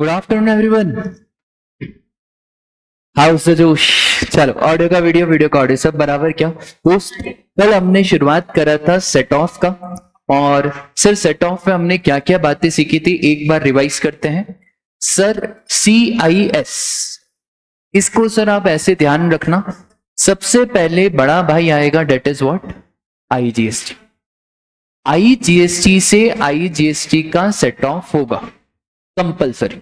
Good afternoon everyone. House the जोश। चलो audio का वीडियो, वीडियो का ऑडियो सब बराबर क्या दोस्त। कल हमने शुरुआत करा था सेट ऑफ का। और सर सेट ऑफ में हमने क्या क्या बातें सीखी थी एक बार रिवाइज करते हैं। सर CIS, इसको सर आप ऐसे ध्यान रखना। सबसे पहले बड़ा भाई आएगा, that is what, IGST। IGST से IGST का सेट ऑफ होगा कंपल्सरी।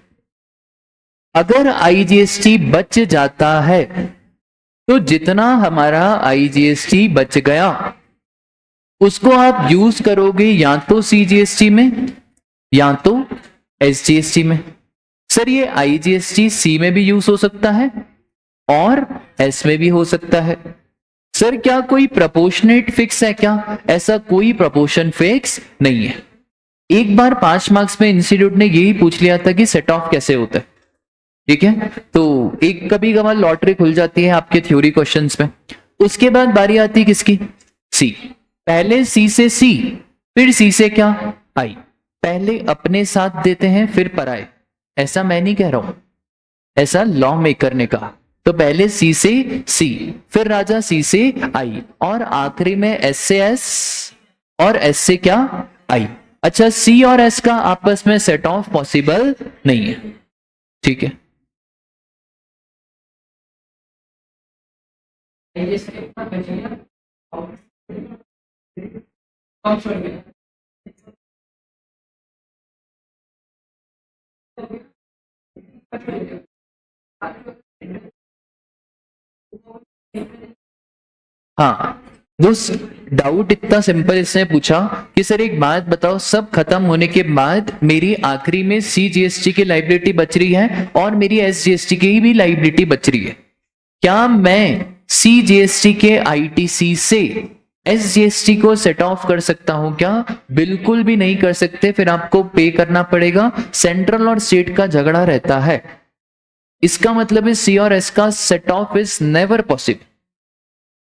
अगर IGST बच जाता है तो जितना हमारा IGST बच गया उसको आप यूज करोगे या तो CGST में या तो SGST में। सर ये IGST C में भी यूज हो सकता है और S में भी हो सकता है। सर क्या कोई प्रपोर्शनेट फिक्स है क्या? ऐसा कोई प्रपोर्शन फिक्स नहीं है। एक बार 5 मार्क्स में इंस्टीट्यूट ने यही पूछ लिया था कि सेट ऑफ कैसे होता है। ठीक है, तो एक कभी कभार लॉटरी खुल जाती है आपके थ्योरी क्वेश्चंस में। उसके बाद बारी आती है किसकी? सी। पहले सी से सी, फिर सी से क्या? आई। पहले अपने साथ देते हैं फिर पराए, ऐसा मैं नहीं कह रहा हूं, ऐसा लॉ मेकर ने कहा। तो पहले सी से सी, फिर राजा सी से आई, और आखिरी में एस से एस, और एस से क्या? आई। अच्छा, सी और एस का आपस में सेट ऑफ पॉसिबल नहीं है। ठीक है, हाँ दोस्त, डाउट इतना सिंपल इसने पूछा कि सर एक बात बताओ, सब खत्म होने के बाद मेरी आखिरी में CGST की लाइबिलिटी बच रही है और मेरी SGST की भी लाइबिलिटी बच रही है, क्या मैं CGST के ITC से SGST को सेट ऑफ कर सकता हूं क्या? बिल्कुल भी नहीं कर सकते, फिर आपको पे करना पड़ेगा। सेंट्रल और स्टेट का झगड़ा रहता है। इसका मतलब है C और S का set of is never possible.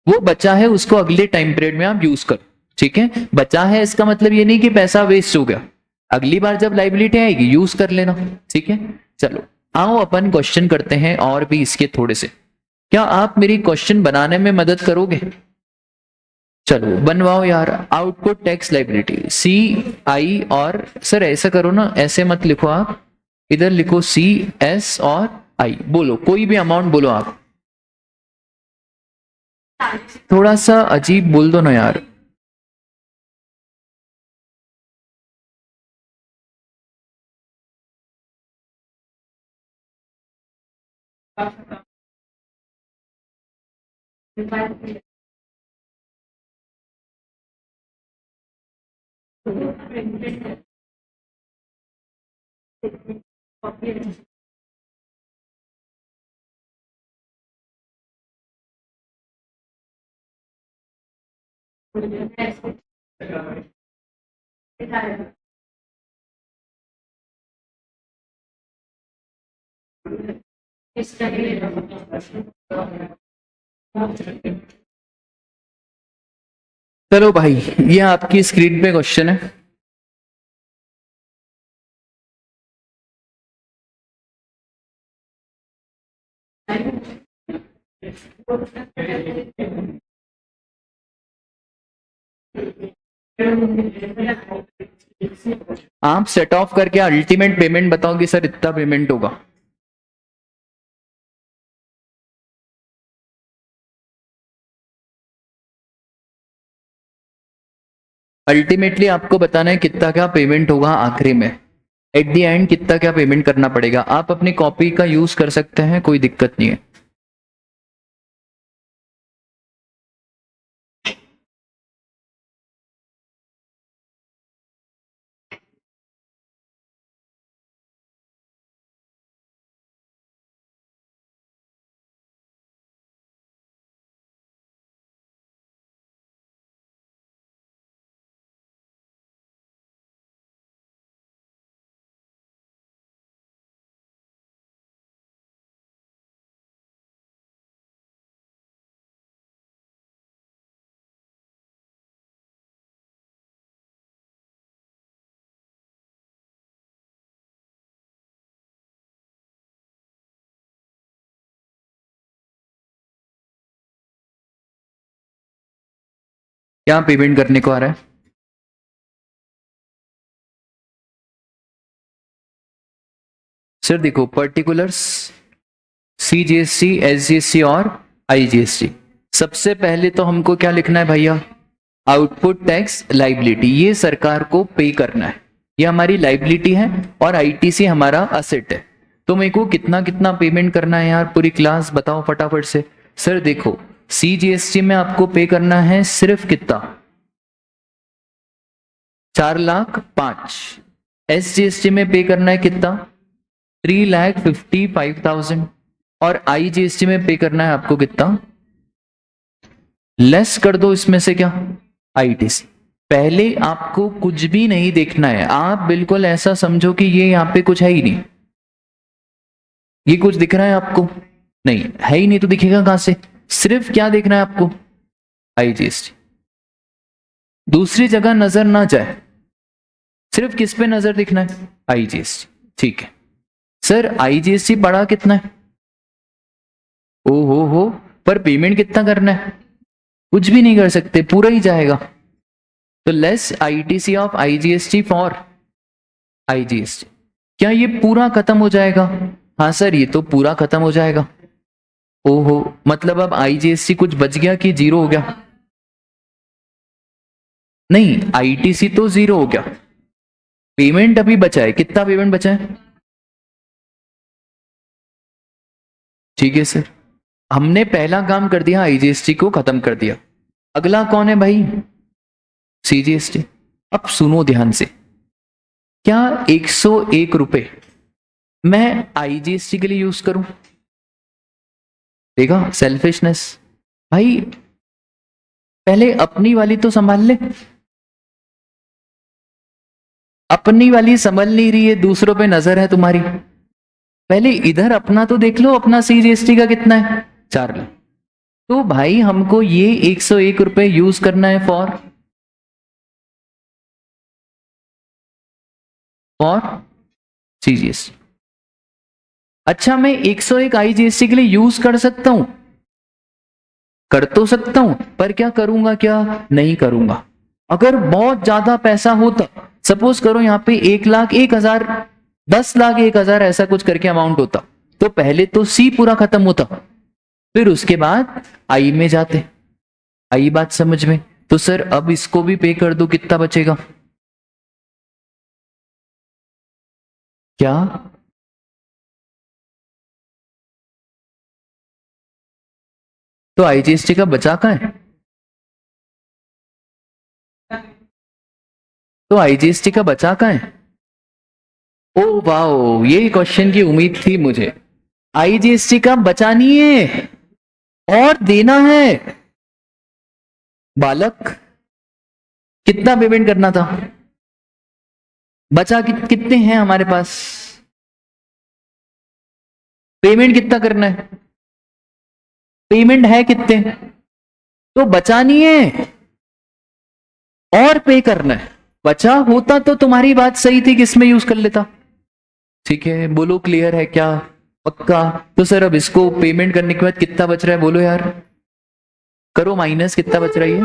वो बचा है उसको अगले टाइम पीरियड में आप यूज करो। ठीक है, बचा है इसका मतलब ये नहीं कि पैसा वेस्ट हो गया, अगली बार जब लाइबिलिटी आएगी यूज कर लेना। ठीक है, चलो आओ अपन क्वेश्चन करते हैं और भी इसके थोड़े से। क्या आप मेरी क्वेश्चन बनाने में मदद करोगे? चलो बनवाओ यार। आउटपुट टैक्स लाइबिलिटी CI, और सर ऐसा करो ना, ऐसे मत लिखो आप, इधर लिखो CS और I। बोलो कोई भी अमाउंट बोलो आप, थोड़ा सा अजीब बोल दो ना यार। चलो भाई, ये आपकी स्क्रीन पे क्वेश्चन है। आप सेट ऑफ करके अल्टीमेट पेमेंट बताओ कि सर इतना पेमेंट होगा। अल्टीमेटली आपको बताना है कितना क्या पेमेंट होगा आखिरी में, एट द एंड कितना क्या पेमेंट करना पड़ेगा। आप अपनी कॉपी का यूज कर सकते हैं, कोई दिक्कत नहीं है। क्या पेमेंट करने को आ रहा है? सर देखो, पर्टिकुलर्स, सीजीएसटी, एसजीएसटी और आईजीएसटी। सबसे पहले तो हमको क्या लिखना है भैया? आउटपुट टैक्स लाइबिलिटी, ये सरकार को पे करना है, ये हमारी लाइबिलिटी है और आईटीसी हमारा असेट है। तो मेरे को कितना कितना पेमेंट करना है यार, पूरी क्लास बताओ फटाफट से। सर देखो, सीजीएसटी में आपको पे करना है सिर्फ कितना? 4,05,000। एसजीएसटी में पे करना है कितना? 3,55,000। और आईजीएसटी में पे करना है आपको कितना? लेस कर दो इसमें से क्या? आईटीसी। पहले आपको कुछ भी नहीं देखना है, आप बिल्कुल ऐसा समझो कि ये यहां पे कुछ है ही नहीं। ये कुछ दिख रहा है आपको? नहीं है ही नहीं तो दिखेगा कहां से? सिर्फ क्या देखना है आपको? आईजीएसटी। दूसरी जगह नजर ना जाए, सिर्फ किस पे नजर दिखना है? आईजीएसटी। ठीक है सर, आईजीएसटी पड़ा कितना है? ओ हो, पर पेमेंट कितना करना है? कुछ भी नहीं कर सकते, पूरा ही जाएगा। तो less ITC of IGST for IGST. क्या ये पूरा खत्म हो जाएगा? हाँ सर, ये तो पूरा खत्म हो जाएगा। ओहो, मतलब अब आईजीएसटी कुछ बच गया कि जीरो हो गया? नहीं, आईटीसी तो जीरो हो गया, पेमेंट अभी बचा है। कितना पेमेंट बचा है? ठीक है सर, हमने पहला काम कर दिया, आईजीएसटी को खत्म कर दिया। अगला कौन है भाई? सीजीएसटी। अब सुनो ध्यान से, क्या 101 रुपए मैं आईजीएसटी के लिए यूज करूं? देखा सेल्फिशनेस। भाई पहले अपनी वाली तो संभाल ले, अपनी वाली संभल नहीं रही है, दूसरों पे नजर है तुम्हारी। पहले इधर अपना तो देख लो, अपना सीजीएसटी का कितना है? 4 लाख। तो भाई हमको ये 101 रुपए यूज करना है फॉर सीजीएसटी। अच्छा, मैं 101 आईजीएसटी के लिए यूज कर सकता हूं? कर तो सकता हूं, पर क्या करूंगा क्या नहीं करूंगा? अगर बहुत ज्यादा पैसा होता, सपोज करो यहां पे 1,01,000, 10,01,000 ऐसा कुछ करके अमाउंट होता, तो पहले तो सी पूरा खत्म होता, फिर उसके बाद आई में जाते। आई बात समझ में? तो सर अब इसको भी पे कर दो, कितना बचेगा? क्या? तो आईजीएसटी का बचा कहाँ है? तो आईजीएसटी का बचा कहाँ है? ओ वाओ, ये क्वेश्चन की उम्मीद थी मुझे। आईजीएसटी का बचा नहीं है और देना है। बालक, कितना पेमेंट करना था? बचा कितने हैं हमारे पास? पेमेंट कितना करना है? पेमेंट है कितने? तो बचा नहीं है और पे करना है। बचा होता तो तुम्हारी बात सही थी, किसमें यूज कर लेता। ठीक है, बोलो क्लियर है क्या? पक्का? तो सर अब इसको पेमेंट करने के बाद कितना बच रहा है बोलो यार, करो माइनस, कितना बच रही है?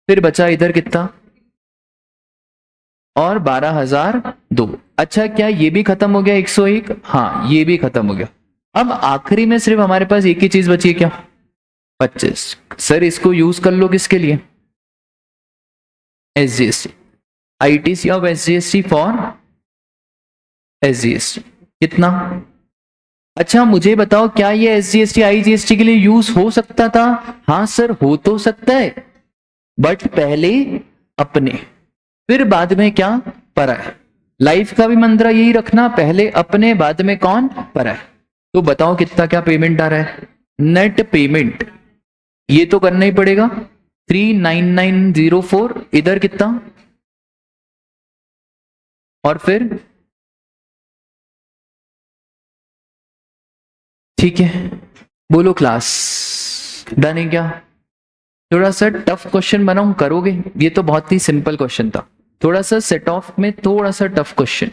फिर बचा इधर कितना? और 12,002। अच्छा, क्या ये भी खत्म हो गया 101? हाँ, ये भी खत्म हो गया। अब आखिरी में सिर्फ हमारे पास एक ही चीज बची है, क्या? 25। सर इसको यूज कर लो किसके लिए? SGST. ITC of SGST for SGST कितना? अच्छा मुझे बताओ, क्या ये एसजीएसटी आईजीएसटी के लिए यूज हो सकता था? हाँ सर, हो तो सकता है, बट पहले अपने, फिर बाद में क्या? पराया। लाइफ का भी मंत्र यही रखना, पहले अपने बाद में कौन? पराया। तो बताओ कितना क्या पेमेंट आ रहा है? नेट पेमेंट ये तो करना ही पड़ेगा, 39904। इधर कितना? और फिर ठीक है, बोलो क्लास डन है क्या? थोड़ा सा टफ क्वेश्चन बनाऊं, करोगे? ये तो बहुत ही सिंपल क्वेश्चन था, थोड़ा सा सेट ऑफ में थोड़ा सा टफ क्वेश्चन।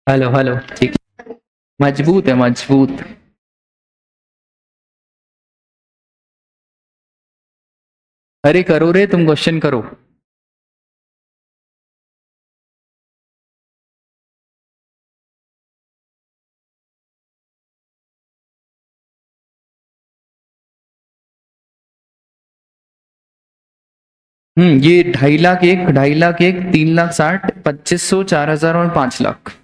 हेलो हेलो, ठीक, मजबूत है मजबूत। अरे करो रे, तुम क्वेश्चन करो। ये 2.5 लाख एक, 2.5 लाख एक, 3,60,000, 2,500, 4,000 और 5 लाख।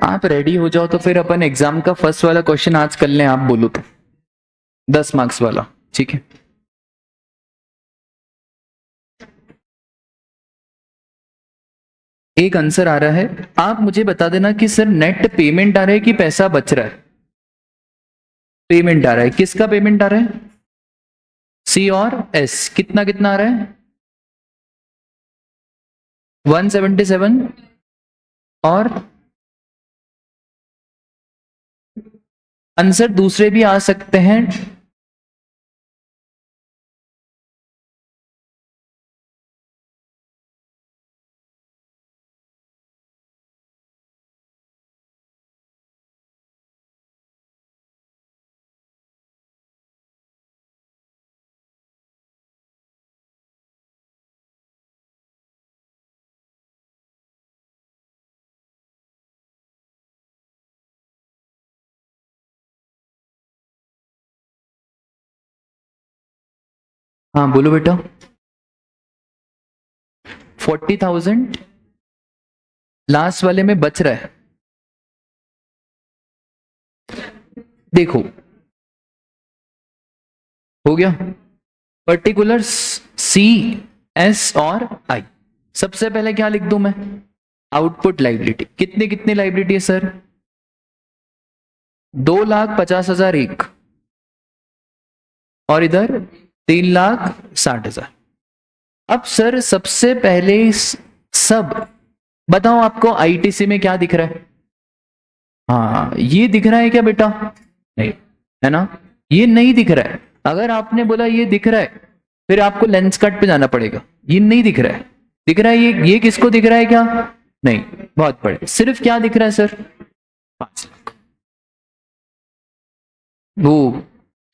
आप रेडी हो जाओ तो फिर अपन एग्जाम का फर्स्ट वाला क्वेश्चन आज कर लें, आप बोलो तो, 10 मार्क्स वाला, ठीक है। एक आंसर आ रहा है, आप मुझे बता देना कि सर नेट पेमेंट आ रहा है कि पैसा बच रहा है। पेमेंट आ रहा है, किसका पेमेंट आ रहा है? सी और एस, कितना कितना आ रहा है? 177 और आंसर दूसरे भी आ सकते हैं। हाँ बोलो बेटा। 40,000 लास्ट वाले में बच रहा है। देखो, हो गया। पर्टिकुलर्स सी, एस और आई। सबसे पहले क्या लिख दूं मैं? Output liability. कितनी कितनी लाइबिलिटी है सर? 2,50,000 एक, और इधर 3,60,000। अब सर सबसे पहले सब बताओ, आपको आईटीसी में क्या दिख रहा है? हाँ, ये दिख रहा है क्या बेटा? नहीं, है ना? ये नहीं दिख रहा है। अगर आपने बोला ये दिख रहा है, फिर आपको लेंस कट पे जाना पड़ेगा। ये नहीं दिख रहा है। दिख रहा है ये किसको दिख रहा है क्या? नहीं, बहुत बड़े। सिर्फ क्या दिख रहा है सर? 5 लाख। वो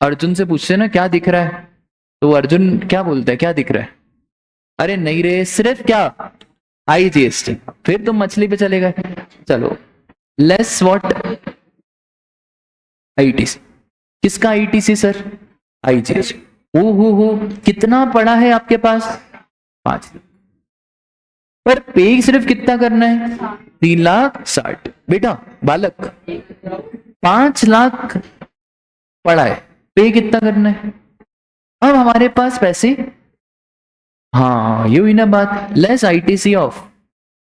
अर्जुन से पूछते ना क्या दिख रहा है, तो अर्जुन क्या बोलता है, क्या दिख रहा है? अरे नहीं रे, सिर्फ क्या? आईजीएसटी। फिर तुम मछली पे चले गए। चलो, लेस व्हाट? आईटीसी। किसका आईटीसी सर? आईजीएसटी। ओ हो, कितना पड़ा है आपके पास? 5 लाख। पर पे सिर्फ कितना करना है? 3,60,000। बेटा बालक, 5 लाख पड़ा है, पे कितना करना है? अब हमारे पास पैसे, हाँ ये हुई ना बात। Less ITC of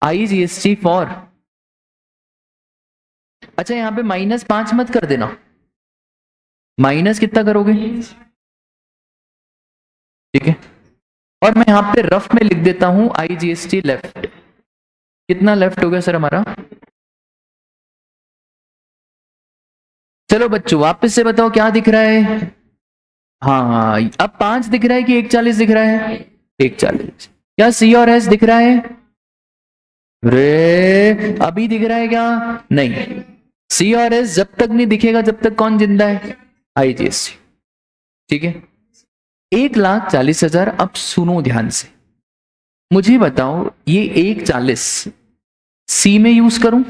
IGST for, अच्छा यहां पे -5 मत कर देना। माइनस कितना करोगे? ठीक है, और मैं यहां पे रफ में लिख देता हूं आईजीएसटी लेफ्ट। कितना लेफ्ट हो गया सर हमारा? चलो बच्चों वापस से बताओ क्या दिख रहा है? हाँ, अब 5 दिख रहा है कि 1,40 दिख रहा है? 1,40। क्या सी और एस दिख रहा है? रे अभी दिख रहा है क्या? नहीं। सी और एस जब तक नहीं दिखेगा, जब तक कौन जिंदा है? आईजीएसटी। ठीक है, 1,40,000। अब सुनो ध्यान से, मुझे बताओ ये 1,40 सी में यूज करूं,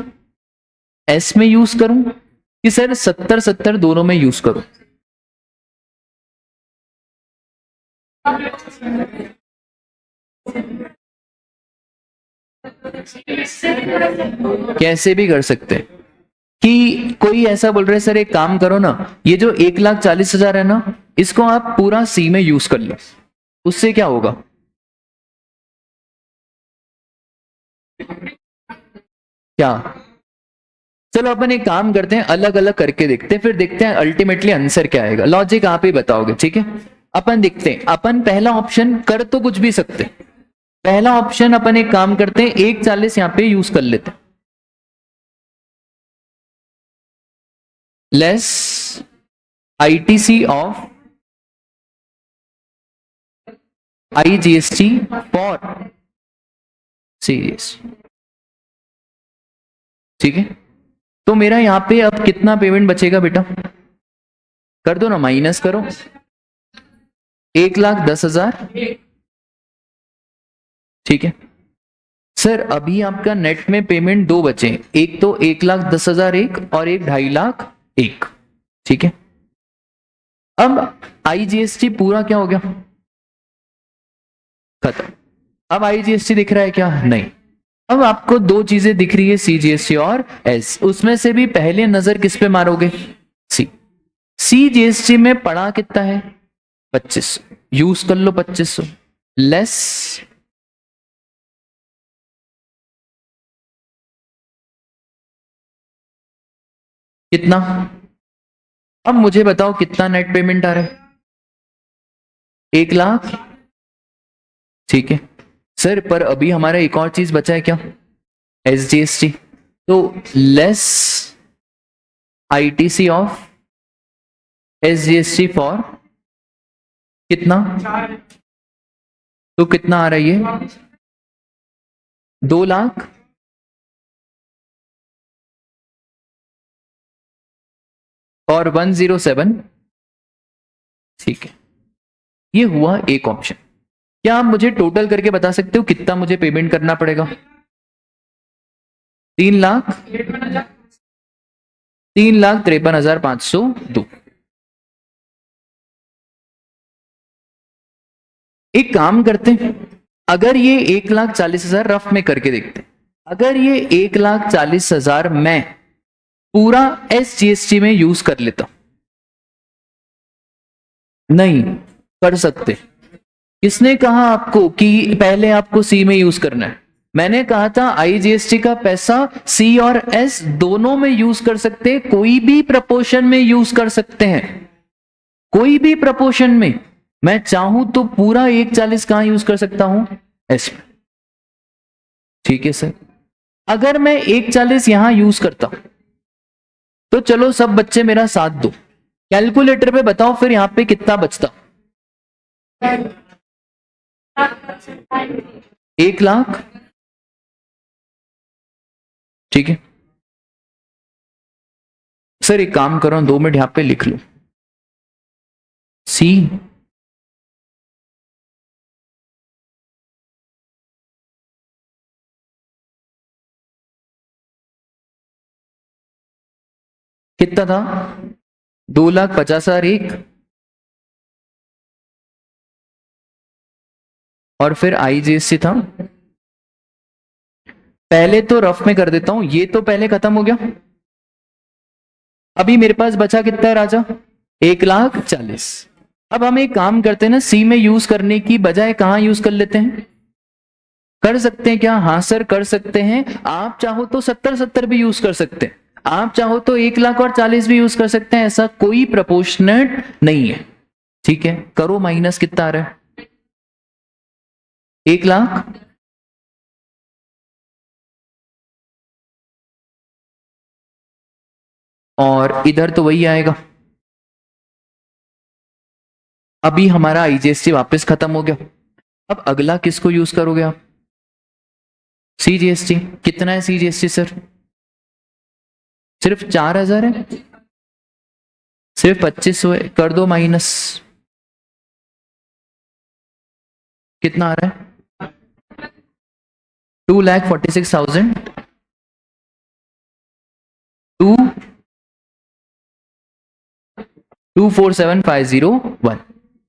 एस में यूज करूं, कि सर 70-70 दोनों में यूज करूं? कैसे भी कर सकते हैं। कि कोई ऐसा बोल रहे सर एक काम करो ना, ये जो 1,40,000 है ना, इसको आप पूरा सी में यूज कर लो। उससे क्या होगा? क्या? चलो अपन एक काम करते हैं, अलग अलग करके देखते हैं, फिर देखते हैं अल्टीमेटली आंसर क्या आएगा। लॉजिक आप ही बताओगे, ठीक है? अपन देखते हैं, अपन पहला ऑप्शन कर तो कुछ भी सकते हैं। पहला ऑप्शन अपन एक काम करते हैं, 140 यहां पे यूज कर लेते हैं। Less ITC of IGST for series, ठीक है? तो मेरा यहां पे अब कितना पेमेंट बचेगा बेटा? कर दो ना, माइनस करो। 1,10,000, ठीक है सर। अभी आपका नेट में पेमेंट दो बचे, एक तो 1,10,000 एक, और एक 2,50,000 एक, ठीक है? अब आईजीएसटी पूरा क्या हो गया? खत्म। अब आईजीएसटी दिख रहा है क्या? नहीं। अब आपको दो चीजें दिख रही है, सीजीएसटी और एस। उसमें से भी पहले नजर किस पे मारोगे? सी। सीजीएसटी में पड़ा कितना है? 2500, यूज कर लो 2500। लेस कितना? अब मुझे बताओ कितना नेट पेमेंट आ रहा है? 1,00,000, ठीक है सर। पर अभी हमारा एक और चीज बचा है क्या? एसजीएसटी। तो less ITC of SGST for कितना? तो कितना आ रहा है ये? 2,00,000 और 107, ठीक है। ये हुआ एक ऑप्शन। क्या आप मुझे टोटल करके बता सकते हो कितना मुझे पेमेंट करना पड़ेगा? 3,00,000, 3,53,502। एक काम करते हैं, अगर ये 1,40,000 रफ में करके देखते हैं, अगर ये 1,40,000 मैं पूरा एसजीएसटी में यूज कर लेता, नहीं कर सकते। किसने कहा आपको कि पहले आपको सी में यूज करना है? मैंने कहा था आईजीएसटी का पैसा सी और एस दोनों में यूज कर सकते हैं, कोई भी प्रपोर्शन में यूज कर सकते हैं, कोई भी प्रपोर्शन में। मैं चाहूं तो पूरा 1,40 कहां यूज कर सकता हूं? एस में, ठीक है सर। अगर मैं 1,40 यहां यूज करता हूं, तो चलो सब बच्चे मेरा साथ दो, कैलकुलेटर पे बताओ फिर यहां पे कितना बचता? 1,00,000, ठीक है सर। एक काम करो, 2 मिनट यहां पे लिख लो। सी कितना था? 2,50,000 एक, और फिर आईजीएसटी था। पहले तो रफ में कर देता हूं, ये तो पहले खत्म हो गया। अभी मेरे पास बचा कितना है राजा? 1,40,000। अब हम एक काम करते हैं ना, सी में यूज करने की बजाय कहां यूज कर लेते हैं? कर सकते हैं क्या? हाँ सर कर सकते हैं। आप चाहो तो 70-70 भी यूज कर सकते हैं, आप चाहो तो 1,40,000 भी यूज कर सकते हैं, ऐसा कोई प्रपोर्शनेट नहीं है, ठीक है? करो माइनस, कितना आ रहा है? 1,00,000, और इधर तो वही आएगा। अभी हमारा आईजीएसटी वापस खत्म हो गया। अब अगला किसको यूज करोगे आप? सीजीएसटी। कितना है सीजीएसटी सर? सिर्फ 4,000 है, सिर्फ 2,500 है, कर दो माइनस। कितना आ रहा है? 2,46,000, 2,247,501।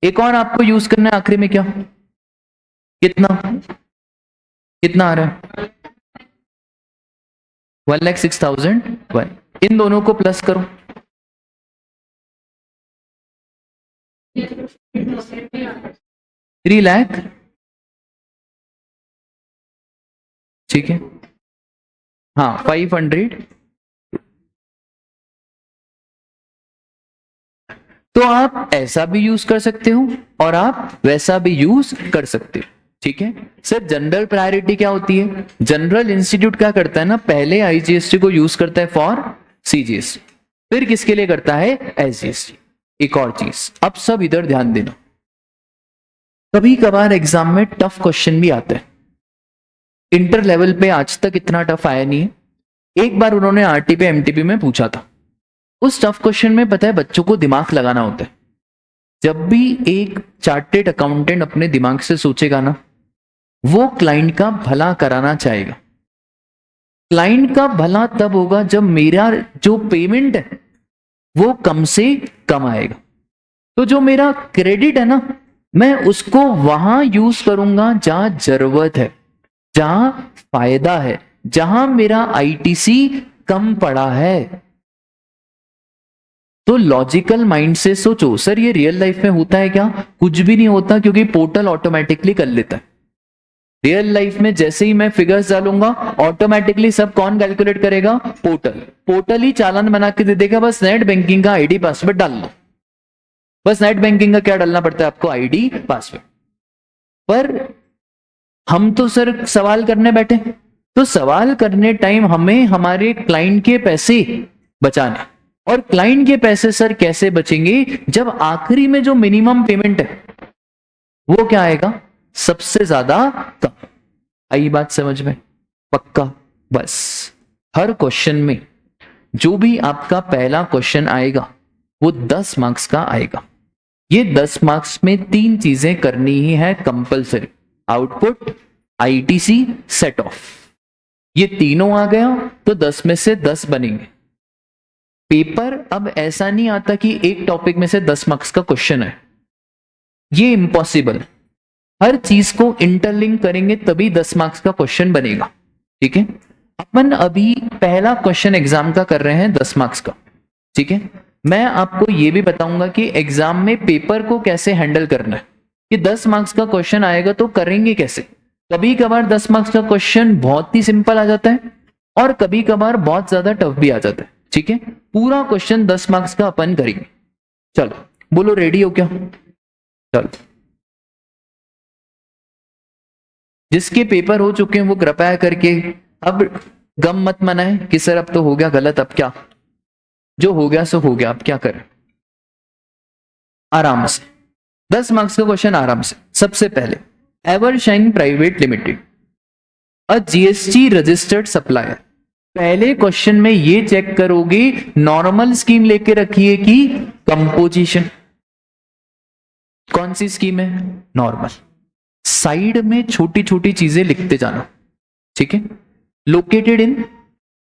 एक और आपको यूज करना है आखिरी में, क्या? कितना? कितना आ रहा है? 1,06,001। इन दोनों को प्लस करो। 3,00,000, ठीक है। हाँ 500। तो आप ऐसा भी यूज कर सकते हो और आप वैसा भी यूज कर सकते हो, ठीक है। सर जनरल प्रायोरिटी क्या होती है? जनरल इंस्टीट्यूट क्या करता है ना, पहले आईजीएसटी को यूज करता है फॉर सीजीएसटी, फिर किसके लिए करता है? एसजीएसटी। एक और चीज, अब सब इधर ध्यान देना, कभी कभार एग्जाम में टफ क्वेश्चन भी आता है। इंटर लेवल पे आज तक इतना टफ आया नहीं है। एक बार उन्होंने आरटी पे एमटीपी में पूछा था। उस टफ क्वेश्चन में पता है बच्चों को दिमाग लगाना होता है। जब भी एक चार्टेड अकाउंटेंट अपने दिमाग से सोचेगा ना, वो क्लाइंट का भला कराना चाहेगा। क्लाइंट का भला तब होगा जब मेरा जो पेमेंट है वो कम से कम आएगा। तो जो मेरा क्रेडिट है ना, मैं उसको वहां यूज करूंगा जहां जरूरत है, जहां फायदा है, जहां मेरा आईटीसी कम पड़ा है। तो लॉजिकल माइंड से सोचो। सर ये रियल लाइफ में होता है क्या? कुछ भी नहीं होता, क्योंकि पोर्टल ऑटोमेटिकली कर लेता है। रियल लाइफ में जैसे ही मैं फिगर्स डालूंगा, ऑटोमेटिकली सब कौन कैलकुलेट करेगा? पोर्टल। पोर्टल ही चालान बना के दे देगा, बस नेट बैंकिंग का आईडी पासवर्ड डाल लो। बस नेट बैंकिंग का क्या डालना पड़ता है आपको? ID password. पर हम तो सर सवाल करने बैठे, तो सवाल करने टाइम हमें हमारे क्लाइंट के पैसे बचाने, और क्लाइंट के पैसे सर कैसे बचेंगे? जब आखिरी में जो मिनिमम पेमेंट है वो क्या आएगा? सबसे ज्यादा कम। आई बात समझ में? पक्का? बस हर क्वेश्चन में जो भी आपका पहला क्वेश्चन आएगा वो 10 मार्क्स का आएगा। ये 10 मार्क्स में 3 चीजें करनी ही है compulsory: output, ITC, set of. ये तीनों आ गया तो 10 में से 10 बनेंगे। पेपर अब ऐसा नहीं आता कि एक टॉपिक में से 10 मार्क्स का क्वेश्चन है, ये इम्पॉसिबल। हर चीज को इंटरलिंक करेंगे तभी 10 मार्क्स का क्वेश्चन बनेगा, ठीक है। अपन अभी पहला क्वेश्चन एग्जाम का कर रहे हैं 10 मार्क्स का, ठीक है। मैं आपको यह भी बताऊंगा कि एग्जाम में पेपर को कैसे हैंडल करना है, कि 10 मार्क्स का क्वेश्चन आएगा तो करेंगे कैसे। कभी कभार 10 मार्क्स का क्वेश्चन बहुत ही सिंपल आ जाता है और कभी कभार बहुत ज्यादा टफ भी आ जाता है, ठीक है। पूरा क्वेश्चन 10 मार्क्स का अपन करेंगे। चलो बोलो, रेडी हो क्या? चलो, जिसके पेपर हो चुके हैं वो कृपया करके अब गम मत मनाए कि सर अब तो हो गया गलत, अब क्या, जो हो गया सो हो गया, अब क्या करें। आराम से 10 मार्क्स का क्वेश्चन आराम से। सबसे पहले, Evershine private limited a GST registered supplier. पहले क्वेश्चन में ये चेक करोगे नॉर्मल स्कीम लेके रखिए कि कंपोजिशन। कौन सी स्कीम है? नॉर्मल। साइड में छोटी छोटी चीजें लिखते जाना, ठीक है। लोकेटेड इन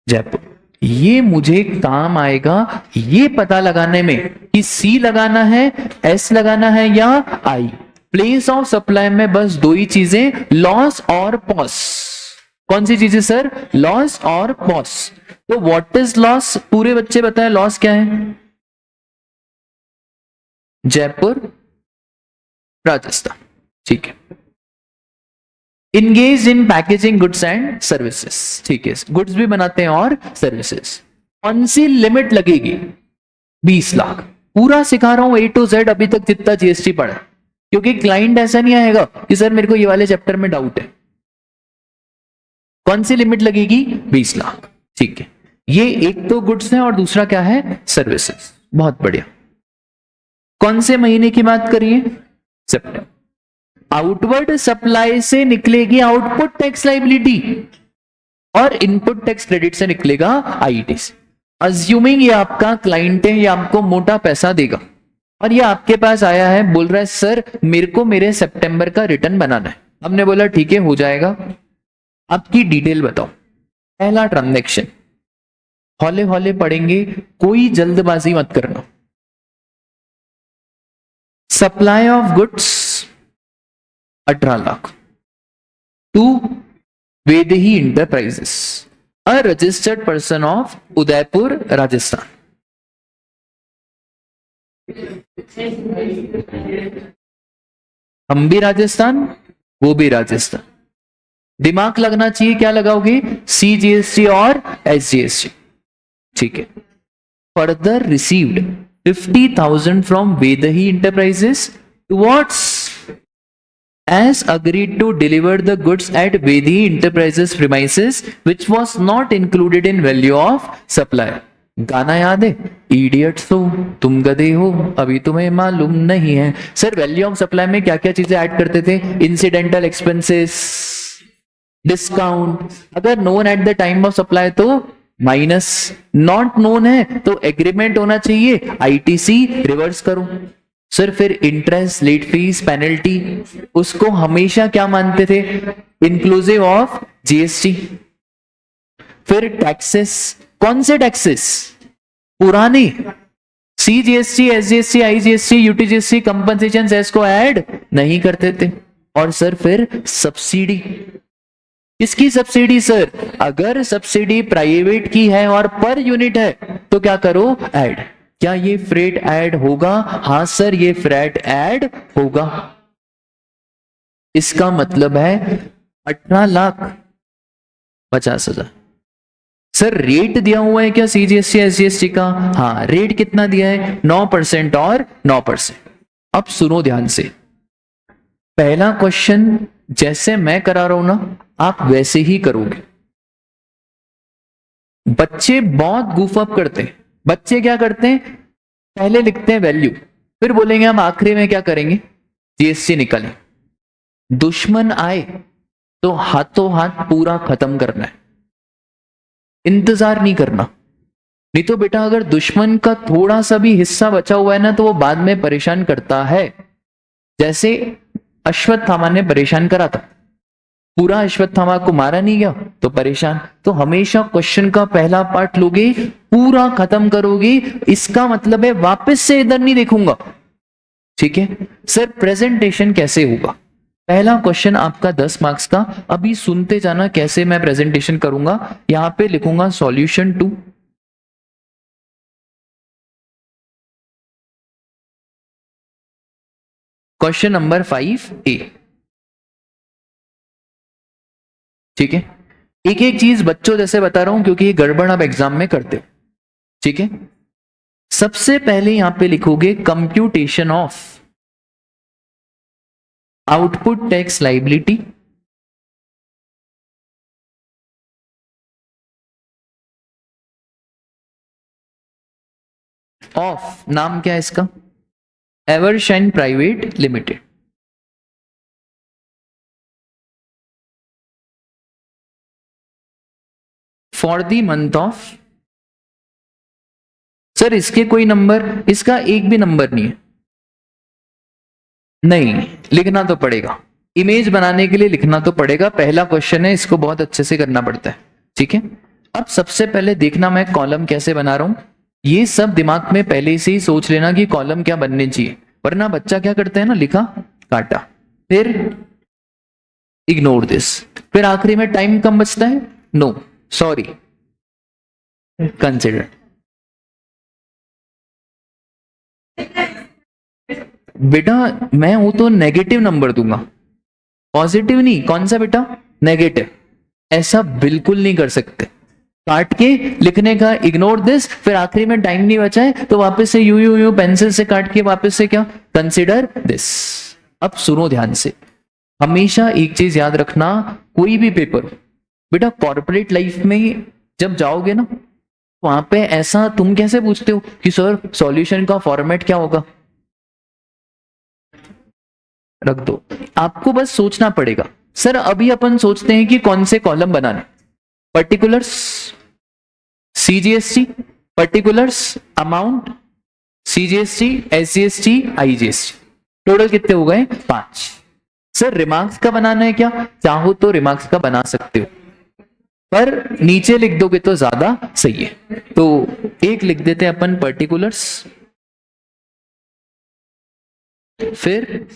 जयपुर, ये मुझे काम आएगा ये पता लगाने में कि सी लगाना है, एस लगाना है या आई। प्लेस ऑफ सप्लाई में बस 2 ही चीजें, लॉस और पॉस। कौन सी चीजें सर? लॉस और पॉस। तो व्हाट इज लॉस? पूरे बच्चे बताएं लॉस क्या है? जयपुर राजस्थान, ठीक है। Engage in packaging goods and services, ठीक है, गुड्स भी बनाते हैं और सर्विसेज। कौन सी लिमिट लगेगी? 20 लाख। पूरा सिखा रहा हूं ए टू जेड अभी तक जितना जीएसटी पड़ा, क्योंकि क्लाइंट ऐसा नहीं आएगा कि सर मेरे को ये वाले चैप्टर में डाउट है। कौन सी लिमिट लगेगी? 20 लाख, ठीक है। ये एक तो गुड्स है और दूसरा क्या है? सर्विसेज। बहुत बढ़िया। कौन से महीने की बात करिए? सितंबर। आउटवर्ड सप्लाई से निकलेगी आउटपुट टैक्स लाइबिलिटी और इनपुट टैक्स क्रेडिट से निकलेगा आईटीसी। अज्यूमिंग ये आपका क्लाइंट है, ये आपको मोटा पैसा देगा और ये आपके पास आया है, बोल रहा है सर मेरे को मेरे सितंबर का रिटर्न बनाना है। हमने बोला ठीक है हो जाएगा, आपकी डिटेल बताओ। पहला ट्रांजैक्शन, हौले हौले पढ़ेंगे, कोई जल्दबाजी मत करना। Supply of goods 18 lakh to Vaidehi enterprises, a registered person of Udaipur Rajasthan. हम भी राजस्थान, वो भी राजस्थान, दिमाग लगना चाहिए, क्या लगाओगे? CGST और SGST। ठीक है। Further received 50,000 from Vaidehi enterprises towards as agreed to deliver the goods at Vedhi Enterprises premises which was not included in value of supply। गाना याद है? इडियट्स हो तुम, गधे हो, अभी तुम्हें मालूम नहीं है। सर वैल्यू ऑफ सप्लाई में क्या क्या चीजें ऐड करते थे? Incidental expenses, discount. अगर known at the time of supply तो माइनस, नॉट नोन है तो एग्रीमेंट होना चाहिए, ITC रिवर्स करो। सर फिर इंटरेस्ट, लेट फीस, पेनल्टी, उसको हमेशा क्या मानते थे? Inclusive of GST। फिर टैक्सेस, कौन से टैक्सेस? पुराने, CGST, SGST, IGST, UTGST, compensation cess को ऐड नहीं करते थे। और सर फिर सब्सिडी, किसकी सब्सिडी सर? अगर सब्सिडी प्राइवेट की है और पर यूनिट है तो क्या करो? ऐड। क्या ये फ्रेट ऐड होगा? हाँ सर ये फ्रेट ऐड होगा। इसका मतलब है 18,50,000। सर रेट दिया हुआ है क्या CGST SGST का? हाँ रेट कितना दिया है? 9% और 9%। अब सुनो ध्यान से, पहला क्वेश्चन जैसे मैं करा रहा हूं ना आप वैसे ही करोगे। बच्चे बहुत गूफ अप करते हैं। बच्चे क्या करते हैं? पहले लिखते हैं वैल्यू, फिर बोलेंगे हम आखिरी में क्या करेंगे? GST निकालें। दुश्मन आए तो हाथों हाथ पूरा खत्म करना है, इंतजार नहीं करना। नहीं तो बेटा अगर दुश्मन का थोड़ा सा भी हिस्सा बचा हुआ है ना तो वो बाद में परेशान करता है। जैसे अश्वत्थामा ने परेशान करा था, पूरा अश्वत्थामा को मारा नहीं गया तो परेशान। तो हमेशा क्वेश्चन का पहला पार्ट लोगे, पूरा खत्म करोगे, इसका मतलब है वापस से इधर नहीं देखूंगा। ठीक है सर, प्रेजेंटेशन कैसे होगा? पहला क्वेश्चन आपका 10 मार्क्स का, अभी सुनते जाना कैसे मैं प्रेजेंटेशन करूंगा। यहां पे लिखूंगा सॉल्यूशन 2, क्वेश्चन नंबर 5A। ठीक है, एक एक चीज बच्चों जैसे बता रहा हूं क्योंकि ये गड़बड़ आप एग्जाम में करते हो। ठीक है, सबसे पहले यहां पे लिखोगे computation of output tax liability of, नाम क्या है इसका? Evershine private limited. For the month of, sir इसके कोई नंबर? इसका एक भी नंबर नहीं है। नहीं, लिखना तो पड़ेगा, इमेज बनाने के लिए लिखना तो पड़ेगा। पहला क्वेश्चन है, इसको बहुत अच्छे से करना पड़ता है। ठीक है, अब सबसे पहले देखना मैं कॉलम कैसे बना रहा हूं। ये सब दिमाग में पहले से ही सोच लेना कि कॉलम क्या बनने चाहिए, वरना बच्चा क्या करता है ना, लिखा काटा, फिर इग्नोर दिस, फिर आखिरी में टाइम कम बचता है, नो सॉरी कंसिडर। बेटा मैं हूं तो नेगेटिव नंबर दूंगा, पॉजिटिव नहीं। कौन सा बेटा? नेगेटिव। ऐसा बिल्कुल नहीं कर सकते, काट के लिखने का, इग्नोर दिस, फिर आखिरी में टाइम नहीं बचा है तो वापस से यू यू यू पेंसिल से काट के वापस से क्या, कंसिडर दिस। अब सुनो ध्यान से, हमेशा एक चीज याद रखना, कोई भी पेपर बेटा कॉर्पोरेट लाइफ में जब जाओगे ना वहां पे ऐसा तुम कैसे पूछते हो कि सर सॉल्यूशन का फॉर्मेट क्या होगा? रख दो, आपको बस सोचना पड़ेगा। सर अभी अपन सोचते हैं कि कौन से कॉलम बनाने, particulars, CGST, particulars, amount, CGST, SGST, IGST, total कितने हो गए? 5। सर रिमार्क्स का बनाना है क्या? चाहो तो रिमार्क्स का बना सकते हो, पर नीचे लिख दोगे तो ज्यादा सही है। तो एक लिख देते हैं अपन पर्टिकुलर्स, फिर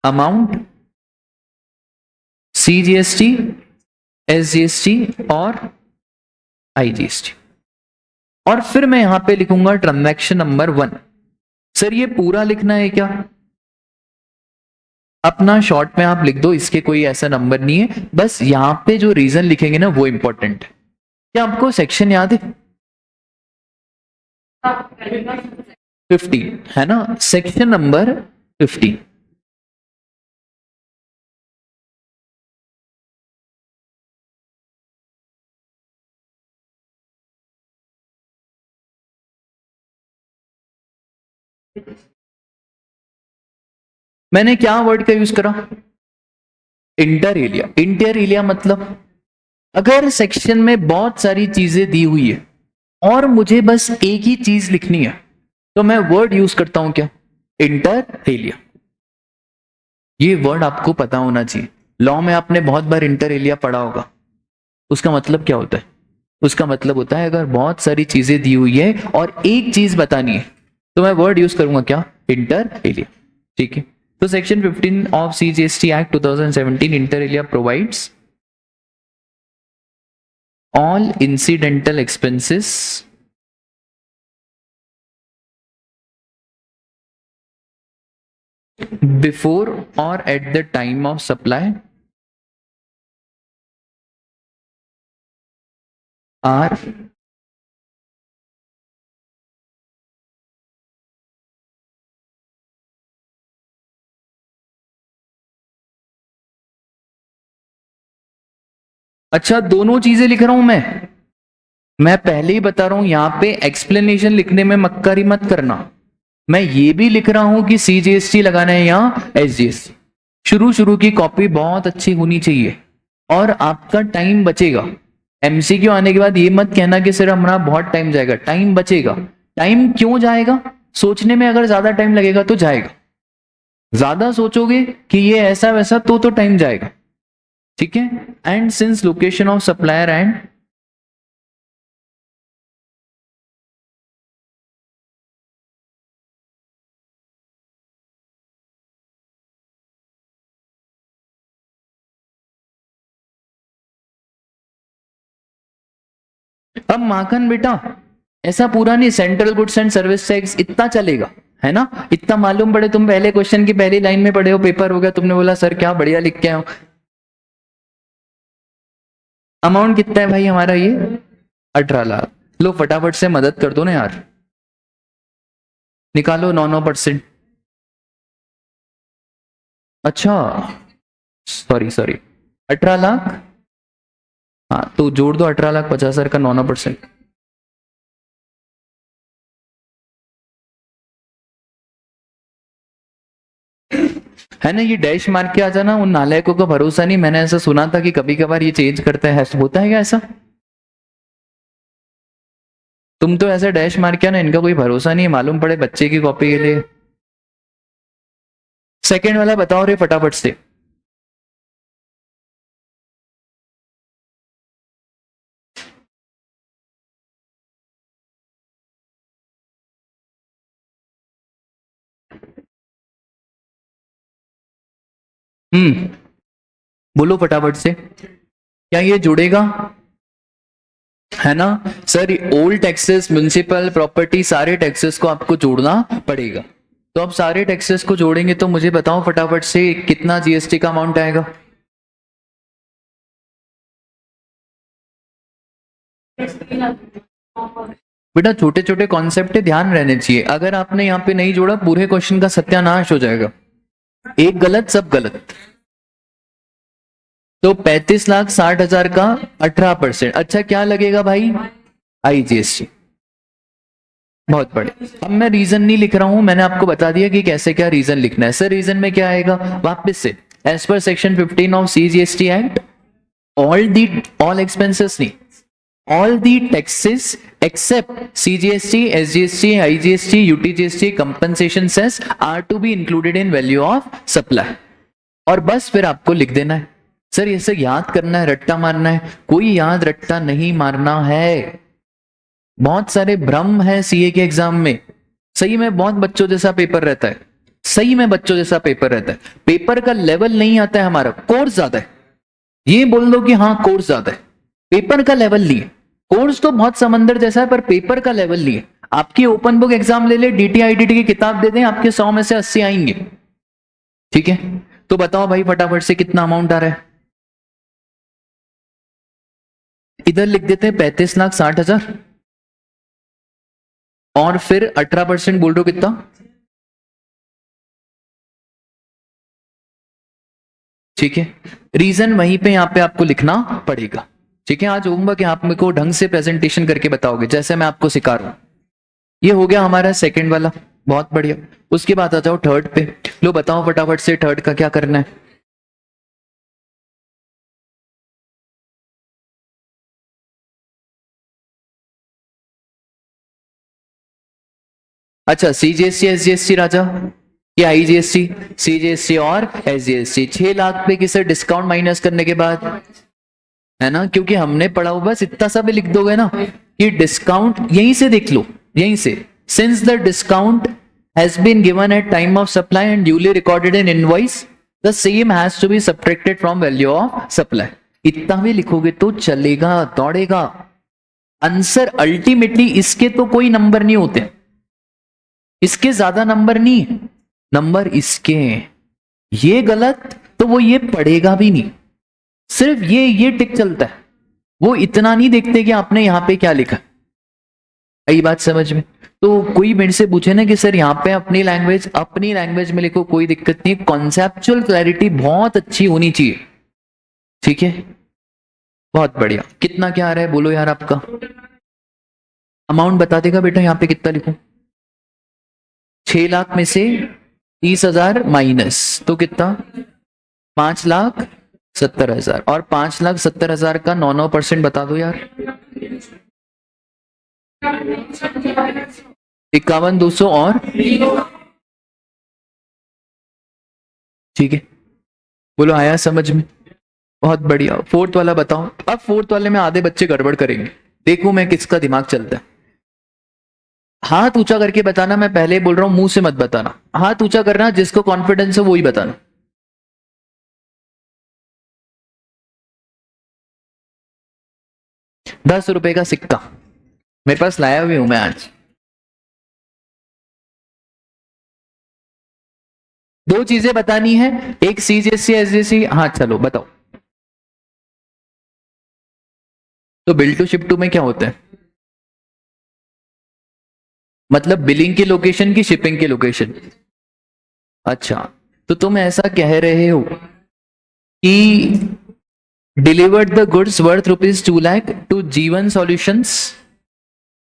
अमाउंट, CGST, SGST और IGST, और फिर मैं यहां पे लिखूंगा ट्रांजैक्शन नंबर 1। सर ये पूरा लिखना है क्या? अपना शॉर्ट में आप लिख दो, इसके कोई ऐसा नंबर नहीं है, बस यहाँ पे जो रीजन लिखेंगे ना वो इंपॉर्टेंट है। क्या आपको सेक्शन याद है? 15 है ना, सेक्शन नंबर 15। मैंने क्या वर्ड का यूज करा? इंटर एलिया। इंटर एलिया मतलब अगर सेक्शन में बहुत सारी चीजें दी हुई है और मुझे बस एक ही चीज लिखनी है तो मैं वर्ड यूज करता हूं क्या? इंटर एलिया। ये वर्ड आपको पता होना चाहिए। लॉ में आपने बहुत बार इंटर एलिया पढ़ा होगा। उसका मतलब क्या होता है? उसका मतलब होता है अगर बहुत सारी चीजें दी हुई है और एक चीज बतानी है तो मैं वर्ड यूज करूंगा क्या? Inter alia. ठीक है, तो section 15 of CGST act 2017 inter alia provides all incidental expenses before or at the time of supply are अच्छा, दोनों चीजें लिख रहा हूं मैं पहले ही बता रहा हूं यहां पे एक्सप्लेनेशन लिखने में मक्कारी मत करना। मैं ये भी लिख रहा हूं कि सीजीएसटी लगाना है या एसजीएसटी। शुरू की कॉपी बहुत अच्छी होनी चाहिए और आपका टाइम बचेगा। एमसीक्यू आने के बाद ये मत कहना कि सर हमारा बहुत टाइम जाएगा। टाइम बचेगा। टाइम क्यों जाएगा? सोचने में अगर ज्यादा टाइम लगेगा तो जाएगा। ज्यादा सोचोगे कि ये ऐसा वैसा तो टाइम जाएगा। ठीक है, and since location of supplier and अब माखन बेटा ऐसा पूरा नहीं, central goods and service tax इतना चलेगा है ना, इतना मालूम पड़े। तुम पहले क्वेश्चन की पहली लाइन में पढ़े हो, पेपर हो गया, तुमने बोला सर क्या बढ़िया लिख के आए हो। अमाउंट कितना है भाई हमारा? ये 18 लाख। लो फटाफट से मदद कर दो ना यार, निकालो 9%। अच्छा, सॉरी 18 लाख। हाँ तो जोड़ दो 18,50,000 का 9%। है ना, ये डैश मार के आ जाना, उन नालायकों का भरोसा नहीं। मैंने ऐसा सुना था कि कभी कभार ये चेंज करते हैं, होता है क्या ऐसा? तुम तो ऐसे डैश मार के ना, इनका कोई भरोसा नहीं, मालूम पड़े बच्चे की कॉपी के लिए। सेकंड वाला बताओ रे फटाफट से। बोलो फटाफट से, क्या ये जुड़ेगा? है ना sir, old taxes, municipal property, सारे टैक्सेस को आपको जोड़ना पड़ेगा। तो अब सारे टैक्सेस को जोड़ेंगे तो मुझे बताओ फटाफट से कितना जीएसटी का अमाउंट आएगा? बेटा छोटे छोटे कॉन्सेप्ट ध्यान रहने चाहिए। अगर आपने यहाँ पे नहीं जोड़ा पूरे क्वेश्चन का सत्यानाश हो जाएगा। एक गलत सब गलत। तो 35,60,000 का 18%। अच्छा क्या लगेगा भाई? आईजीएसटी। बहुत बड़े। अब मैं रीजन नहीं लिख रहा हूं, मैंने आपको बता दिया कि कैसे क्या रीजन लिखना है। सर रीजन में क्या आएगा? वापस से, एज पर section 15 of CGST act all expenses नहीं, all the taxes except CGST, SGST, IGST, UTGST, compensation cess are to be included in value of supply। और बस फिर आपको लिख देना है। सर ये सब याद करना है, रट्टा मारना है? कोई याद रट्टा नहीं मारना है। बहुत सारे भ्रम है सीए के एग्जाम में। सही में बहुत बच्चों जैसा पेपर रहता है, सही में बच्चों जैसा पेपर रहता है। पेपर का लेवल नहीं आता है हमारा, कोर्स ज्यादा है। ये बोल दो कि हाँ कोर्स ज्यादा है, पेपर का लेवल नहीं है। कोर्स तो बहुत समंदर जैसा है पर पेपर का लेवल नहीं है। आपकी ओपन बुक एग्जाम ले ले, डीटी आईडीटी की किताब दे दें, आपके 100 में से 80 आएंगे। ठीक है, तो बताओ भाई फटाफट से कितना अमाउंट आ रहा है। इधर लिख देते हैं 35,60,000 और फिर 18% बोल रहे हो कितना? ठीक है, रीजन वहीं पे यहाँ पे आपको लिखना पड़ेगा। ठीक है, आज होमवर्क आप मेरे को ढंग से प्रेजेंटेशन करके बताओगे जैसे मैं आपको सिखा रहा हूं। ये हो गया हमारा सेकंड वाला, बहुत बढ़िया। उसके बाद आ जाओ थर्ड पे। लो बताओ फटाफट से थर्ड का क्या करना है। अच्छा, सीजीएसटी एसजीएसटी राजा, ये आईजीएसटी, सीजीएसटी और एसजीएसटी 6 लाख पे किसे डिस्काउंट माइनस करने के बाद, है ना, क्योंकि हमने पढ़ा हुआ, बस इतना सा भी लिख दोगे ना कि डिस्काउंट, यहीं से देख लो, यहीं से, since the discount has been given at time of supply and duly recorded in invoice, the same has to be subtracted from value of supply. इतना भी लिखोगे तो चलेगा, दौड़ेगा। आंसर अल्टीमेटली इसके तो कोई नंबर नहीं होते, इसके ज्यादा नंबर नहीं, नंबर इसके हैं। ये गलत तो वो ये पढ़ेगा भी नहीं, सिर्फ ये टिक चलता है, वो इतना नहीं देखते कि आपने यहां पे क्या लिखा। आई बात समझ में? तो कोई मेरे से पूछे ना कि सर यहाँ पे अपनी लैंग्वेज में लिखो, कोई दिक्कत नहीं, कॉन्सेप्चुअल क्लैरिटी बहुत अच्छी होनी चाहिए। ठीक है, बहुत बढ़िया। कितना क्या आ रहा है बोलो यार, आपका अमाउंट बता देगा बेटा, यहाँ पे कितना लिखूं? 6 लाख में से 30,000 माइनस तो कितना? 5,70,000, और 5,70,000 का 9% बता दो यार। 51,200 और, ठीक है, बोलो आया समझ में? बहुत बढ़िया। फोर्थ वाला बताओ। अब फोर्थ वाले में आधे बच्चे गड़बड़ करेंगे, देखो मैं किसका दिमाग चलता है। हाथ ऊंचा करके बताना, मैं पहले बोल रहा हूं, मुंह से मत बताना, हाथ ऊंचा करना, जिसको कॉन्फिडेंस है वो ही बताना। ₹10 का सिक्का मेरे पास लाया हुई हूं मैं आज। दो चीजें बतानी है, एक सीजीएसटी एसजीएसटी। हाँ चलो बताओ। तो बिल टू शिप टू में क्या होता है? मतलब बिलिंग की लोकेशन की शिपिंग की लोकेशन। अच्छा, तो तुम ऐसा कह रहे हो कि delivered the goods worth ₹2 lakh to Jeevan solutions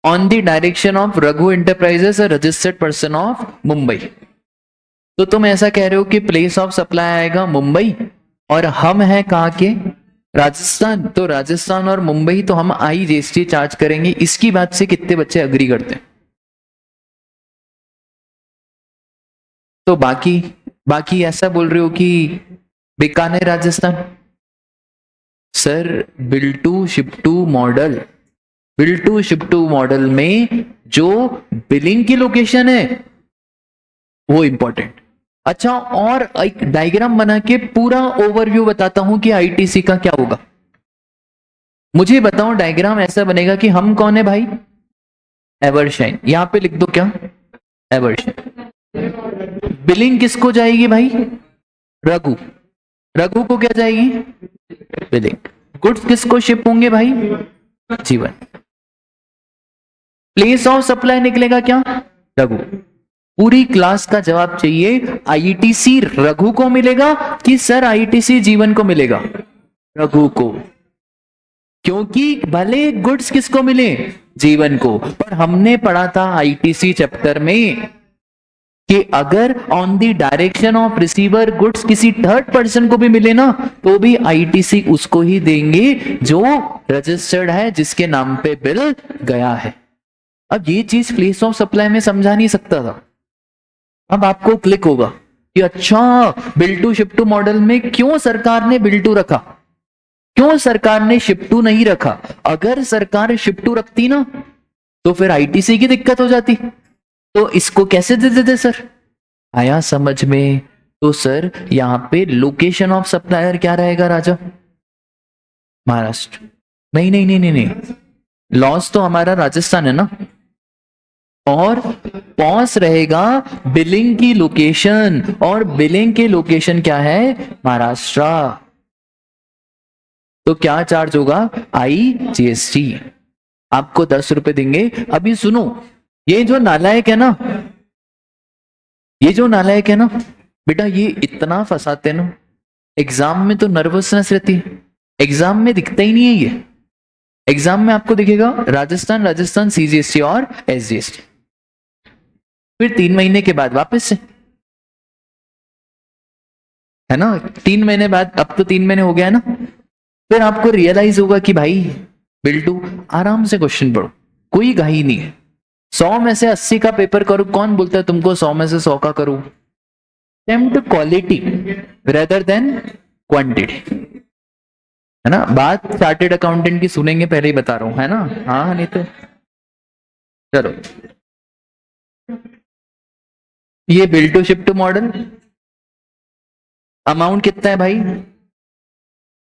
on the direction of Raghu enterprises, a registered person of Mumbai. तो तुम ऐसा कह रहे हो कि प्लेस ऑफ सप्लाई आएगा मुंबई, और हम हैं कहाँ के? राजस्थान। तो राजस्थान और मुंबई तो हम आईजीएसटी चार्ज करेंगे। इसकी बात से कितने बच्चे अग्री करते हैं? तो बाकी बाकी ऐसा बोल रहे हो कि Bikaner Rajasthan. Sir bill to ship to model, bill to ship to model में जो बिलिंग की लोकेशन है वो इंपॉर्टेंट। अच्छा, और एक डायग्राम बना के पूरा ओवरव्यू बताता हूं कि आईटीसी का क्या होगा। मुझे बताओ, डायग्राम ऐसा बनेगा कि हम कौन है भाई? एवरशाइन। यहां पे लिख दो क्या? एवरशाइन। बिलिंग किसको जाएगी भाई? रघु। रघु को क्या जाएगी? बिलिंग। गुड्स किसको शिप होंगे भाई? जीवन। प्लेस ऑफ सप्लाई निकलेगा क्या? रघु। पूरी क्लास का जवाब चाहिए, आईटीसी रघु को मिलेगा कि सर आईटीसी जीवन को मिलेगा? रघु को। क्योंकि भले गुड्स किसको मिले? जीवन को, पर हमने पढ़ा था आईटीसी चैप्टर में कि अगर on the direction of receiver goods किसी थर्ड पर्सन को भी मिले ना, तो भी आईटीसी उसको ही देंगे जो रजिस्टर्ड है, जिसके नाम पे बिल गया है। अब ये चीज प्लेस ऑफ सप्लाई में समझा नहीं सकता था, अब आपको क्लिक होगा कि अच्छा bill to ship to model में क्यों सरकार ने बिल टू रखा, क्यों सरकार ने शिप टू नहीं रखा। अगर सरकार शिप टू रखती ना तो फिर आईटीसी की दिक्कत हो जाती, तो इसको कैसे दे देते सर? आया समझ में? तो सर यहां पे लोकेशन ऑफ सप्लायर क्या रहेगा राजा? महाराष्ट्र। नहीं नहीं नहीं नहीं नहीं, लॉस तो हमारा राजस्थान है ना, और पॉस रहेगा बिलिंग की लोकेशन, और बिलिंग की लोकेशन क्या है? महाराष्ट्र। तो क्या चार्ज होगा? IGST। आपको 10 रुपए देंगे। अभी सुनो, ये जो नालायक है ना, ये जो नालायक है ना बेटा, ये इतना फंसाते हैं ना, एग्जाम में तो नर्वसनेस रहती है, एग्जाम में दिखता ही नहीं है ये। एग्जाम में आपको दिखेगा राजस्थान, राजस्थान CGST और SGST, फिर 3 महीने के बाद वापस से, है ना, 3 महीने बाद, अब तो 3 महीने हो गया है ना, फिर आपको रियलाइज होगा कि भाई बिल्टू आराम से क्वेश्चन पढ़ो, कोई घाई नहीं है। 100 में से 80 का पेपर करो, कौन बोलता है तुमको 100 में से 100 का करो? Attempt quality rather than quantity, है ना। बात चार्टेड अकाउंटेंट की सुनेंगे, पहले ही बता रहा हूं, है ना। हाँ नहीं तो चलो, ये bill to ship to model, amount कितना है भाई?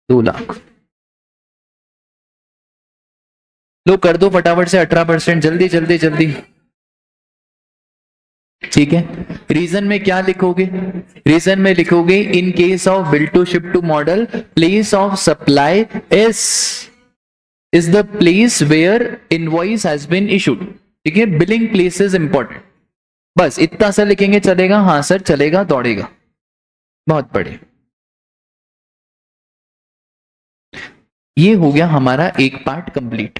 2 लाख। लो कर दो फटाफट से 18%, जल्दी जल्दी जल्दी। ठीक है, रीजन में क्या लिखोगे? रीजन में लिखोगे in case of bill to ship to model, place of supply is the place where invoice has been issued. ठीक है, बिलिंग प्लेस इज इंपॉर्टेंट, बस इतना सा लिखेंगे, चलेगा? हाँ सर चलेगा, दौड़ेगा, बहुत बढ़िया। ये हो गया हमारा एक पार्ट कंप्लीट।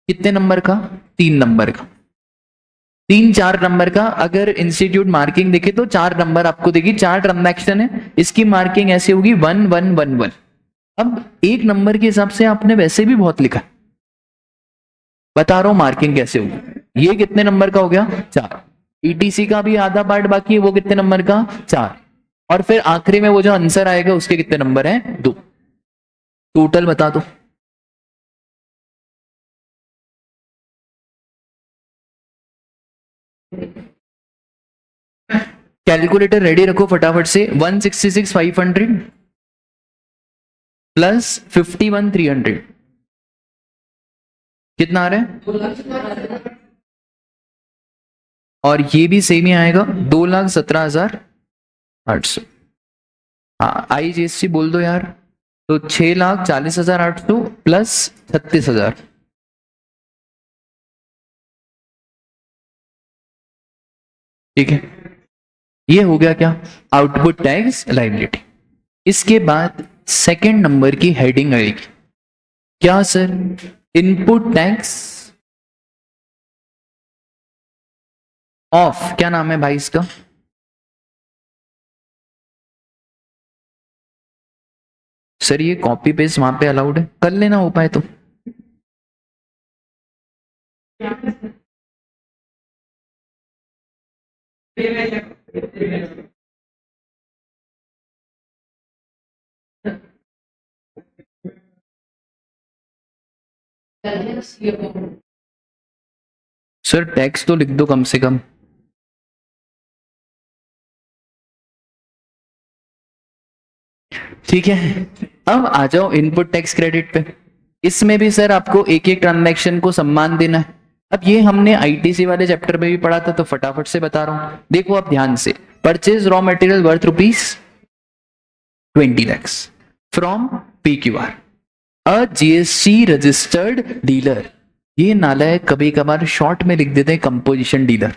कितने नंबर का? 3 नंबर का। 3-4 नंबर का। अगर इंस्टीट्यूट मार्किंग देखे तो 4 नंबर आपको देगी, 4 ट्रांजैक्शन है, इसकी मार्किंग ऐसी होगी 1 1 1 1। अब 1 नंबर के हिसाब से आपने वैसे भी बहुत लिखा, बता रहा हूं मार्किंग कैसे होगी। ये कितने नंबर का हो गया? 4। ETC का भी आधा पार्ट बाकी है, वो कितने नंबर का? 4। और फिर आखिरी में वो जो आंसर आएगा उसके कितने नंबर हैं? 2। टोटल बता दो। कैलकुलेटर रेडी रखो फटाफट से। 166,500 प्लस 51,300 कितना आ रहा है? और ये भी सेम ही आएगा, 2,17,800। हाँ IGST बोल दो यार, तो 6,40,800 प्लस 36,000। ठीक है, ये हो गया क्या? Output tax liability. इसके बाद सेकंड नंबर की हेडिंग आएगी, क्या सर? इनपुट टैक्स ऑफ, क्या नाम है भाई इसका? सर ये कॉपी पेस्ट वहां पे अलाउड है, कर लेना हो पाए तो। सर टैक्स तो लिख दो कम से कम। ठीक है, अब आ जाओ इनपुट टैक्स क्रेडिट पे। इसमें भी सर आपको एक एक ट्रांजैक्शन को सम्मान देना है। अब ये हमने ITC वाले चैप्टर में भी पढ़ा था, तो फटाफट से बता रहा हूं, देखो आप ध्यान से। Purchase raw material worth ₹20 lakhs from PQR, a GST registered dealer. ये नालायक कभी कभार शॉर्ट में लिख देते हैं कंपोजिशन डीलर,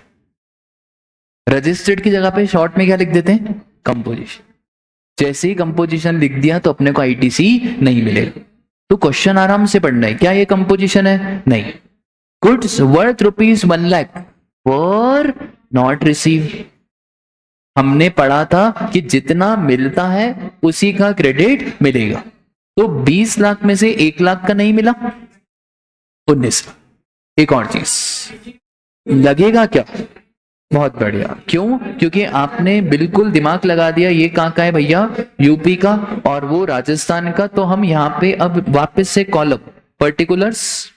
रजिस्टर्ड की जगह पे शॉर्ट में क्या लिख देते हैं? कंपोजिशन। जैसे ही कंपोजिशन लिख दिया तो अपने को ITC नहीं मिलेगा। तो क्वेश्चन आराम से पढ़ना है, क्या ये कंपोजिशन है? नहीं। Goods worth ₹1 lakh were not receive. हमने पढ़ा था कि जितना मिलता है उसी का क्रेडिट मिलेगा, तो 20 लाख में से 1 लाख का नहीं मिला, 19 लाख। एक और चीज लगेगा क्या? बहुत बढ़िया। क्यों? क्योंकि आपने बिल्कुल दिमाग लगा दिया, ये कहाँ का है भैया? यूपी का, और वो राजस्थान का। तो हम यहाँ पे अब वापस से column particulars,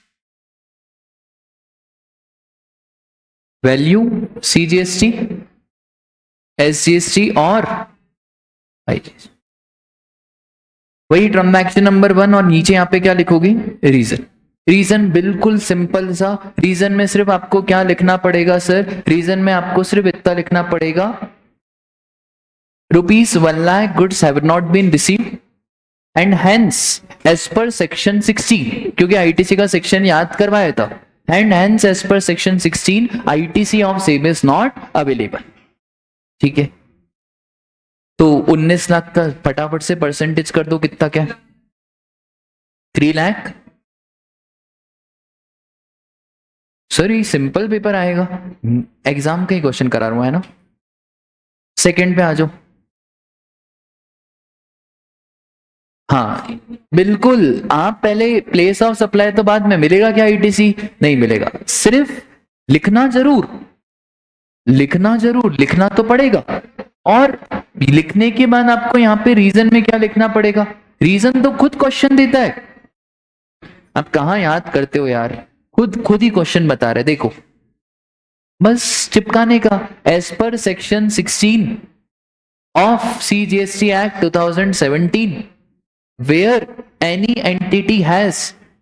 value, CGST, SGST और IGST, वही ट्रांजैक्शन नंबर 1, और नीचे यहाँ पे क्या लिखोगे? रीजन। रीजन बिल्कुल सिंपल सा, रीजन में सिर्फ आपको क्या लिखना पड़ेगा सर, रीजन में आपको सिर्फ इतना लिखना पड़ेगा, ₹1,00,000 goods have not been received and hence as per section 16, क्योंकि आईटीसी का सेक्शन याद करवाया था, and hence as per section 16 ITC of same is not available। ठीक है, तो 19 लाख का फटाफट से परसेंटेज कर दो, कितना क्या, 3 लाख। सर ये सिंपल पेपर आएगा, एग्जाम का ही क्वेश्चन करा रहा हूं है ना। सेकंड पे आ जाओ। हाँ बिल्कुल, आप पहले प्लेस ऑफ सप्लाई तो बाद में, मिलेगा क्या आईटीसी, नहीं मिलेगा, सिर्फ लिखना जरूर, लिखना जरूर, लिखना तो पड़ेगा। और लिखने के बाद आपको यहाँ पे रीजन में क्या लिखना पड़ेगा, रीजन तो खुद क्वेश्चन देता है, आप कहाँ याद करते हो यार, खुद ही क्वेश्चन बता रहे, देखो बस चिपकाने का, एज पर section 16 of CGST act 2017 where any entity has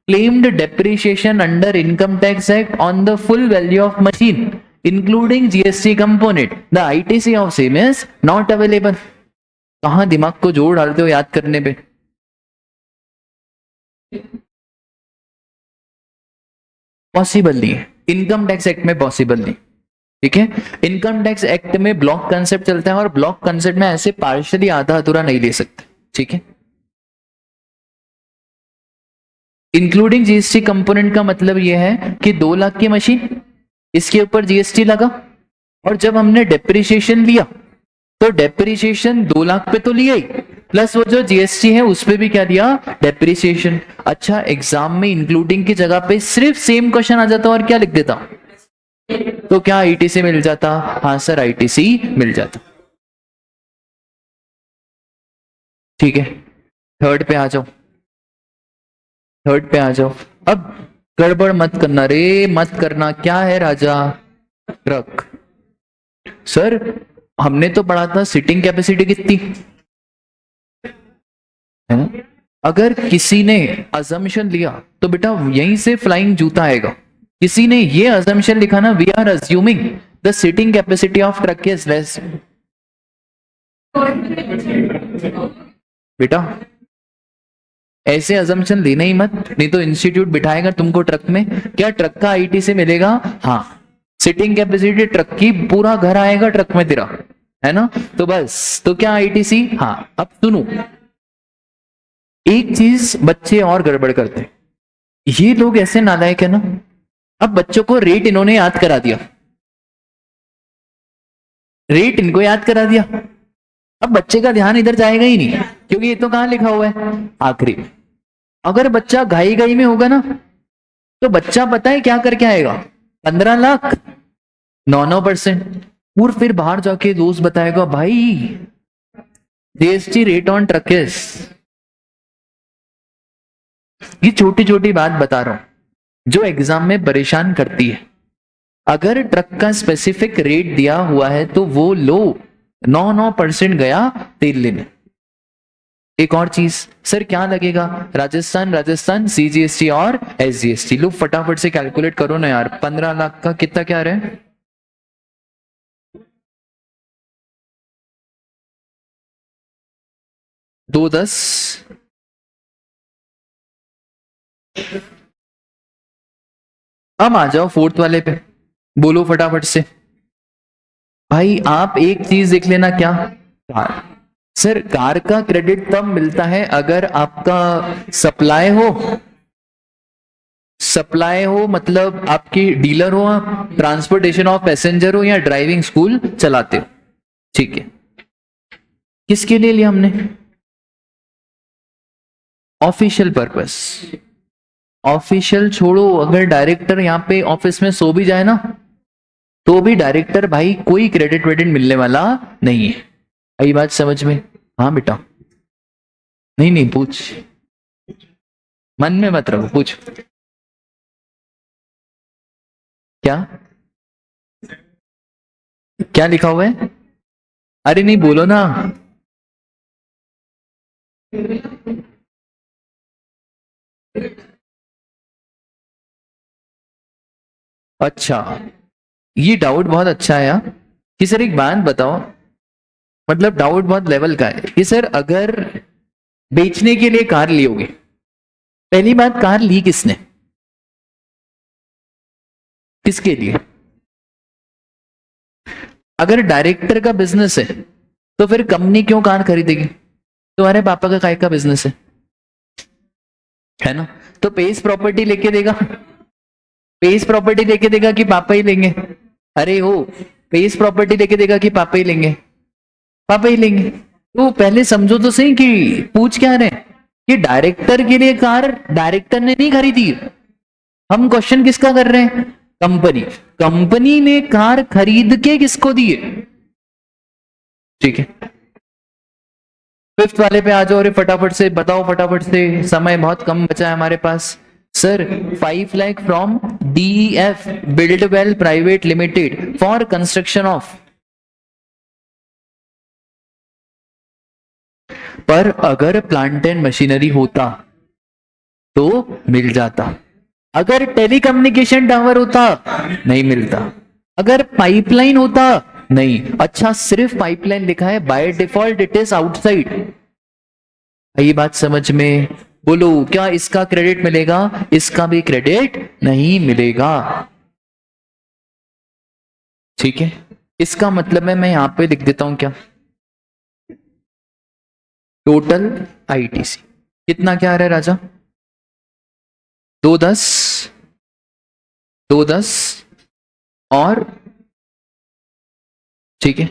claimed depreciation under income tax act on the full value of machine including GST component, the ITC of same is not available। कहां दिमाग को जोर डालते हो याद करने पे, पॉसिबल नहीं है, इनकम टैक्स एक्ट में पॉसिबल नहीं। ठीक है, इनकम टैक्स एक्ट में ब्लॉक कंसेप्ट चलता है और ब्लॉक कंसेप्ट में ऐसे पार्शियली आधा अधूरा नहीं ले सकते। ठीक है, इंक्लूडिंग जीएसटी कंपोनेंट का मतलब यह है कि 2 लाख की मशीन, इसके ऊपर जीएसटी लगा, और जब हमने डेप्रिसिएशन लिया तो डेप्रिसिएशन 2 लाख पे तो लिया ही, प्लस वो जो जीएसटी है उस पे भी क्या दिया, डेप्रिसिएशन। अच्छा, एग्जाम में इंक्लूडिंग की जगह पे सिर्फ सेम क्वेश्चन आ जाता और क्या लिख देता, तो क्या आईटीसी मिल जाता, हाँ सर आईटीसी मिल जाता। ठीक है, थर्ड पे आ जाओ, थर्ड पे आ जाओ। अब गड़बड़ मत करना रे, मत करना, क्या है राजा, ट्रक। सर हमने तो पढ़ा था सिटिंग कैपेसिटी कितनी है ना, अगर किसी ने अजम्पशन लिया तो बेटा यहीं से फ्लाइंग जूता आएगा। किसी ने ये अजम्पशन लिखा ना, we are assuming the seating capacity of truck is less, बेटा ऐसे अजम्पशन लेना ही मत, नहीं तो इंस्टीट्यूट बिठाएगा तुमको ट्रक में, क्या ट्रक का आईटी से मिलेगा, हाँ सिटिंग कैपेसिटी ट्रक की, पूरा घर आएगा ट्रक में तेरा, है ना, तो बस, तो क्या आईटीसी, हाँ। अब सुनो, एक चीज बच्चे और गड़बड़ करते हैं, ये लोग ऐसे नालायक है ना, अब बच्चों को रेट इन्होंने याद करा दिया, रेट इनको याद करा दिया, अब बच्चे का ध्यान इधर जाएगा ही नहीं, क्योंकि ये तो कहां लिखा हुआ है, आखिरी। अगर बच्चा घाई घाई में होगा ना, तो बच्चा पता है क्या करके आएगा, 15 लाख 9% और फिर बाहर जाके दोस्त बताएगा भाई जीएसटी रेट ऑन ट्रकेस। ये छोटी छोटी बात बता रहा हूं जो एग्जाम में परेशान करती है। अगर ट्रक का स्पेसिफिक रेट दिया हुआ है तो वो लो, 9% गया तेल लेने। एक और चीज, सर क्या लगेगा, राजस्थान राजस्थान सीजीएसटी और एसजीएसटी, लो फटाफट से कैलकुलेट करो ना यार, 15 लाख का कितना क्या रहे, दो 10, अब आ जाओ फोर्थ वाले पे, बोलो फटाफट से। भाई आप एक चीज देख लेना, क्या, कार। सर कार का क्रेडिट तब मिलता है अगर आपका सप्लाई हो, सप्लाई हो मतलब आपकी डीलर हो, आप ट्रांसपोर्टेशन ऑफ पैसेंजर हो, या ड्राइविंग स्कूल चलाते हो। ठीक है, किसके लिए लिया हमने, ऑफिशियल पर्पस। ऑफिशियल छोड़ो, अगर डायरेक्टर यहाँ पे ऑफिस में सो भी जाए ना, तो भी डायरेक्टर भाई कोई क्रेडिट वेडिट मिलने वाला नहीं है। आई बात समझ में, हाँ बेटा, नहीं नहीं पूछ, मन में मत रखो, पूछ क्या, क्या लिखा हुआ है, अरे नहीं बोलो ना, अच्छा, ये डाउट बहुत अच्छा है यार कि सर एक बात बताओ, मतलब डाउट बहुत लेवल का है कि सर अगर बेचने के लिए कार लियोगे, पहली बात कार ली किसने, किसके लिए? अगर डायरेक्टर का बिजनेस है तो फिर कंपनी क्यों कार खरीदेगी? तुम्हारे पापा का काय का बिजनेस है ना? तो पेस प्रॉपर्टी लेके देगा, पेस प्रॉपर्टी लेके देगा कि पापा ही लेंगे? अरे हो, पेस प्रॉपर्टी लेके देगा कि पापा ही लेंगे? पापा ही लेंगे। तो पहले समझो तो सही कि पूछ क्या रहे हैं कि डायरेक्टर के लिए कार डायरेक्टर ने नहीं खरीदी। हम क्वेश्चन किसका कर रहे हैं? कंपनी, कंपनी ने कार खरीद के किसको दी है? ठीक है, फिफ्थ वाले पे आ जाओ, और फटाफट से बताओ, फटाफट से, समय बहुत कम बचा है हमारे पास। Sir 5 lakh from DEF buildwell private limited for construction of. पर अगर प्लांट एंड मशीनरी होता तो मिल जाता, अगर टेलीकम्युनिकेशन टावर होता नहीं मिलता, अगर पाइपलाइन होता नहीं। अच्छा, सिर्फ पाइपलाइन लिखा है, by default it is outside. ये बात समझ में? बोलो, क्या इसका क्रेडिट मिलेगा? इसका भी क्रेडिट नहीं मिलेगा। ठीक है, इसका मतलब है, मैं यहां पे लिख देता हूं क्या, टोटल ITC कितना क्या आ रहा है राजा? 210, 210 और, ठीक है,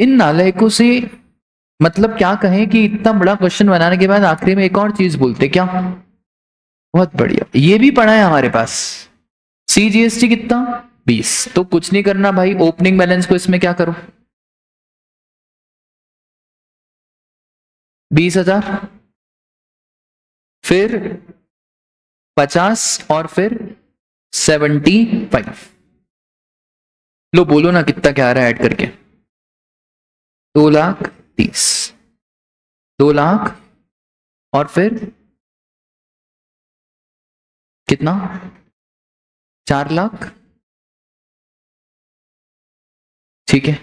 इन नालायकों से, मतलब क्या कहें कि इतना बड़ा क्वेश्चन बनाने के बाद आखिरी में एक और चीज बोलते क्या? बहुत बढ़िया, ये भी पढ़ा है हमारे पास। CGST कितना? 20। तो कुछ नहीं करना भाई, ओपनिंग बैलेंस को इसमें क्या करो, 20,000, फिर 50 और फिर 75। लो बोलो ना कितना क्या आ रहा है ऐड करके? 2,30,000, 2 लाख, और फिर कितना, 4 लाख। ठीक है,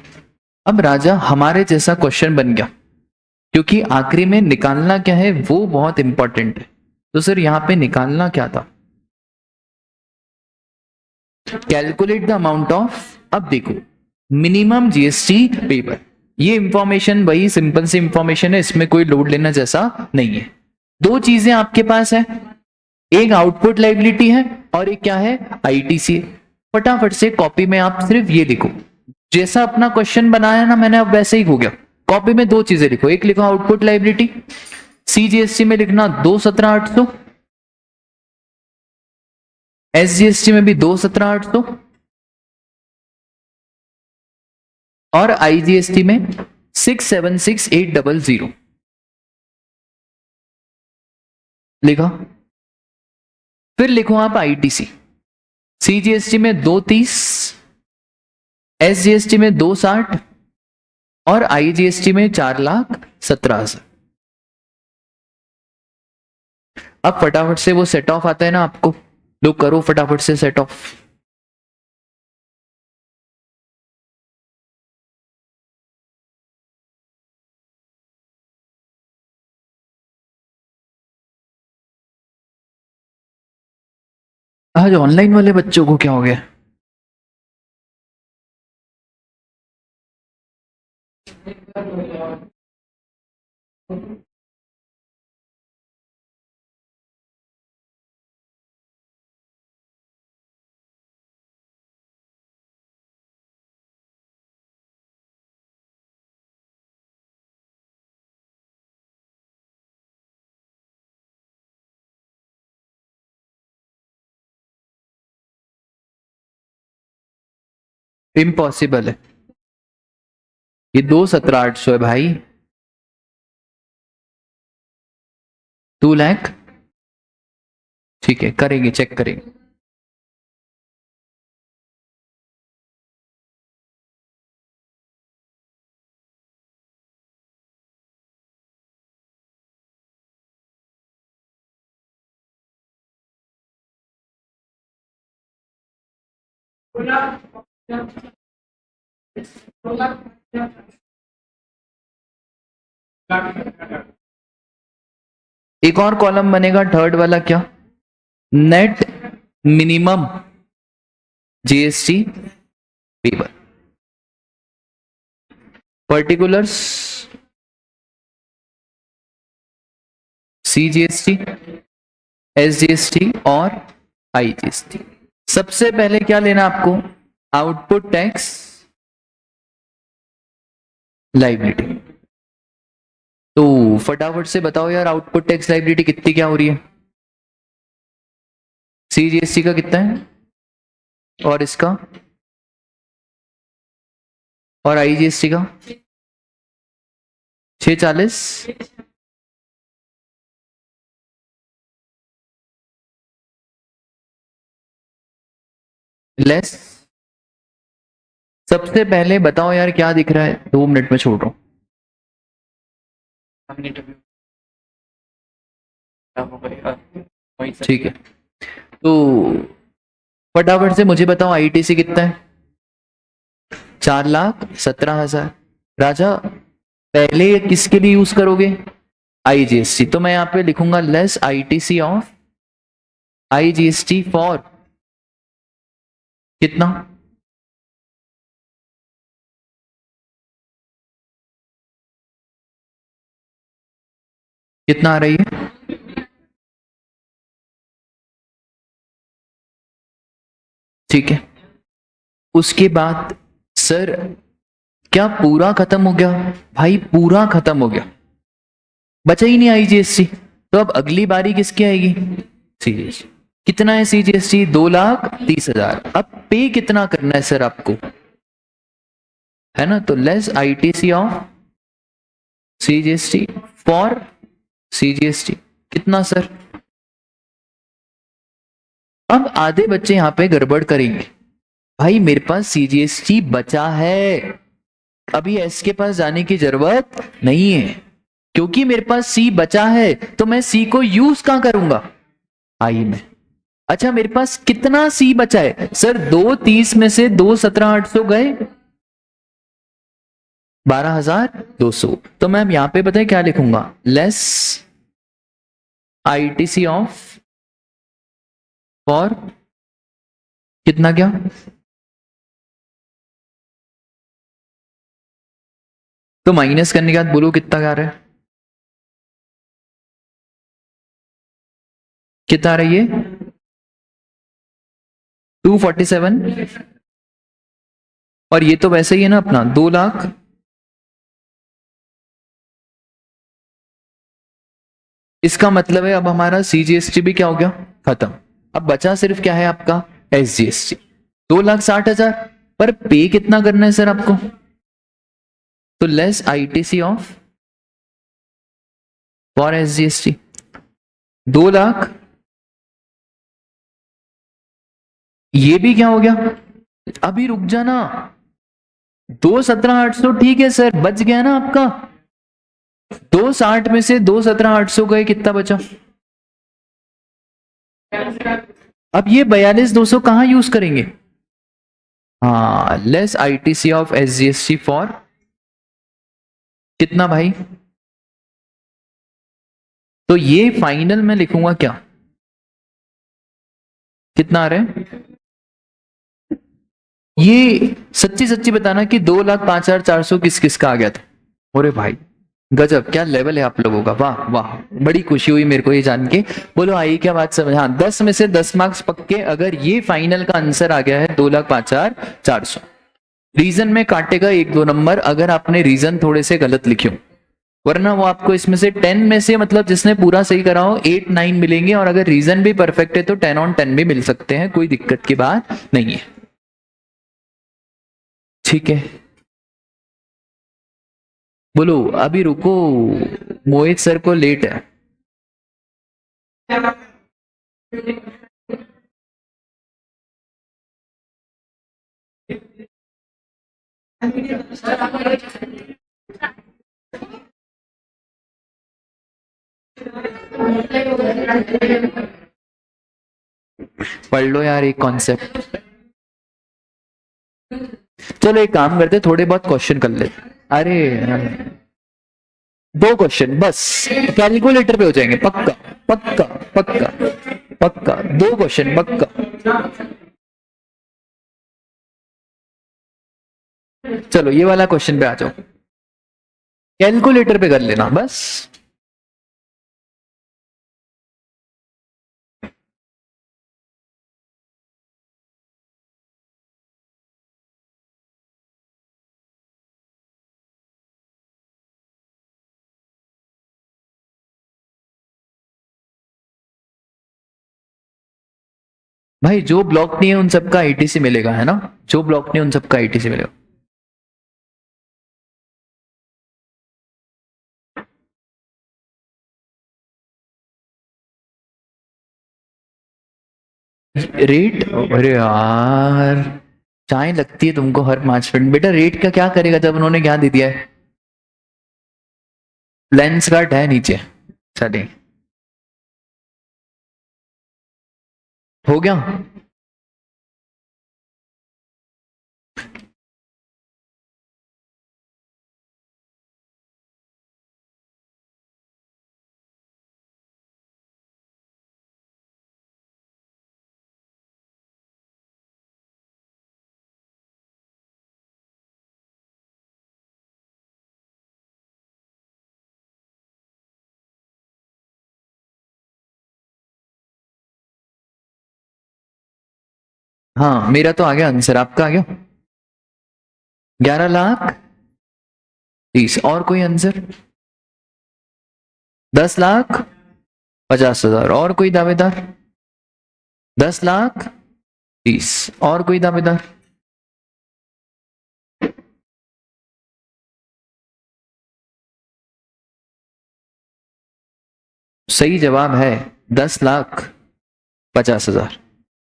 अब राजा हमारे जैसा क्वेश्चन बन गया, क्योंकि आखिरी में निकालना क्या है वो बहुत इंपॉर्टेंट है। तो सर यहां पे निकालना क्या था? कैलकुलेट द अमाउंट ऑफ, अब देखो, मिनिमम GST पेपर। ये इंफॉर्मेशन वही सिंपल सी इंफॉर्मेशन है, इसमें कोई लोड लेना जैसा नहीं है। दो चीजें आपके पास है, एक आउटपुट लाइबिलिटी है और एक क्या है, ITC। फटाफट से कॉपी में आप सिर्फ ये लिखो, जैसा अपना क्वेश्चन बनाया ना मैंने, अब वैसे ही हो गया। कॉपी में दो चीजें लिखो, एक लिखो आउटपुट लाइबिलिटी, CGST में लिखना 217,800, SGST में भी 217,800, और IGST में 676,800 लिखा। फिर लिखो आप ITC, CGST में 230, SGST में 260 और IGST में 4,17,000। अब फटाफट से वो सेट ऑफ आता है ना आपको, लोग करो फटाफट से सेट ऑफ। आज ऑनलाइन वाले बच्चों को क्या हो गया? इम्पॉसिबल है, ये 217,800 है भाई, 2 लाख। ठीक है, करेंगे, चेक करेंगे। एक और कॉलम बनेगा थर्ड वाला, क्या? Net minimum GST paper, particulars CGST, SGST और आईजीएसटी। सबसे पहले क्या लेना आपको? Output tax liability. तो फटाफट से बताओ यार, आउटपुट टैक्स लाइबिलिटी कितनी क्या हो रही है? सीजीएसटी का कितना है और इसका और आईजीएसटी का 640। लेस। सबसे पहले बताओ यार क्या दिख रहा है? 2 मिनट में छोड़ रहा हूं। ठीक है, तो फटाफट से मुझे बताओ आईटीसी कितना है? 4,17,000। राजा पहले किसके लिए यूज करोगे? आईजीएसटी। तो मैं यहां पे लिखूंगा less ITC of IGST for कितना? कितना आ रही है? ठीक है, उसके बाद सर क्या पूरा खत्म हो गया? भाई पूरा खत्म हो गया, बचा ही नहीं आईजीएसटी। तो अब अगली बारी किसकी आएगी? सीजीएसटी। कितना है सीजीएसटी? 2,30,000। अब पे कितना करना है सर आपको, है ना? तो less ITC of CGST for CGST कितना सर? अब आधे बच्चे यहां पे गड़बड़ करेंगे, भाई मेरे पास सीजीएसटी बचा है, अभी एस के पास जाने की जरूरत नहीं है, क्योंकि मेरे पास सी बचा है तो मैं सी को यूज कहां करूंगा? आई में। अच्छा मेरे पास कितना सी बचा है सर? 2,30 में से 2,17,800 गए 12,200। तो मैं यहां पे पता है क्या लिखूंगा? लेस आईटीसी ऑफ फॉर कितना क्या? तो माइनस करने के बाद बोलो कितना आ रहा है? कितना आ रही है? 247। और ये तो वैसे ही है ना अपना 2,00,000। इसका मतलब है अब हमारा सीजीएसटी भी क्या हो गया? खत्म। अब बचा सिर्फ क्या है आपका? एसजीएसटी। 2,60,000। पर पे कितना करना है सर आपको? तो less ITC of for SGST 2,00,000। ये भी क्या हो गया? अभी रुक जाना, 2,17,800 ठीक है सर, बच गया ना आपका। 2,60 में से 2,17,800 गए, कितना बचा? अब ये 42,200 कहां यूज करेंगे? हाँ, less ITC of SGST for कितना भाई? तो ये फाइनल में लिखूंगा क्या? कितना आ रहा है? ये सच्ची सच्ची बताना कि 2,05,400 किस किस का आ गया था? अरे भाई गजब, क्या लेवल है आप लोगों का, वाह वाह, बड़ी खुशी हुई मेरे को ये जान के। बोलो आई क्या बात समझ? हाँ, 10 में से 10 मार्क्स पक्के अगर ये फाइनल का आंसर आ गया है 2,05,400। रीजन में काटेगा 1-2 नंबर अगर आपने रीजन थोड़े से गलत लिखे हो, वरना वो आपको इसमें से 10 में से, मतलब जिसने पूरा सही करा हो, 8-9 मिलेंगे। और अगर रीजन भी परफेक्ट है तो 10/10 भी मिल सकते हैं, कोई दिक्कत की बात नहीं है। ठीक है, बोलो अभी रुको, मोहित सर को लेट है। पढ़ लो यार एक कॉन्सेप्ट। चलो एक काम करते, थोड़े बहुत क्वेश्चन कर लेते। अरे 2 क्वेश्चन बस, कैलकुलेटर पे हो जाएंगे पक्का पक्का पक्का पक्का, 2 क्वेश्चन पक्का। चलो ये वाला क्वेश्चन पे आ जाओ, कैलकुलेटर पे कर लेना बस। भाई जो ब्लॉक नहीं है उन सबका आईटीसी मिलेगा, है ना? जो ब्लॉक नहीं है उन सबका आईटीसी मिलेगा। रेट, अरे यार चाय लगती है तुमको हर 5 मिनट। बेटा रेट का क्या करेगा जब उन्होंने क्या दे दिया है? लेंस कार्ड है नीचे। चलिए हो गया। हाँ मेरा तो आ गया आंसर, आपका आ गया? 11,30,000। और कोई आंसर? 10,50,000। और कोई दावेदार? 10,30,000। और कोई दावेदार? सही जवाब है 10,50,000।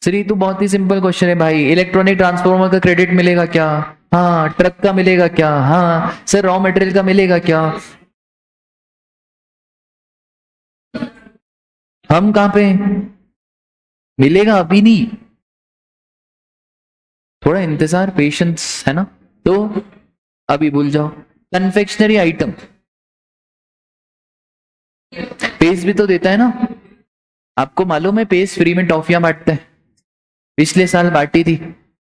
सर ये तो बहुत ही सिंपल क्वेश्चन है भाई। इलेक्ट्रॉनिक ट्रांसफॉर्मर का क्रेडिट मिलेगा क्या? हाँ। ट्रक का मिलेगा क्या? हाँ। सर रॉ मटेरियल का मिलेगा क्या? हम कहां पे मिलेगा? अभी नहीं, थोड़ा इंतजार, पेशेंस है ना? तो अभी भूल जाओ। कन्फेक्शनरी आइटम, पेस भी तो देता है ना। आपको मालूम है पेस फ्री में टॉफियां बांटता है, पिछले साल बांटी थी।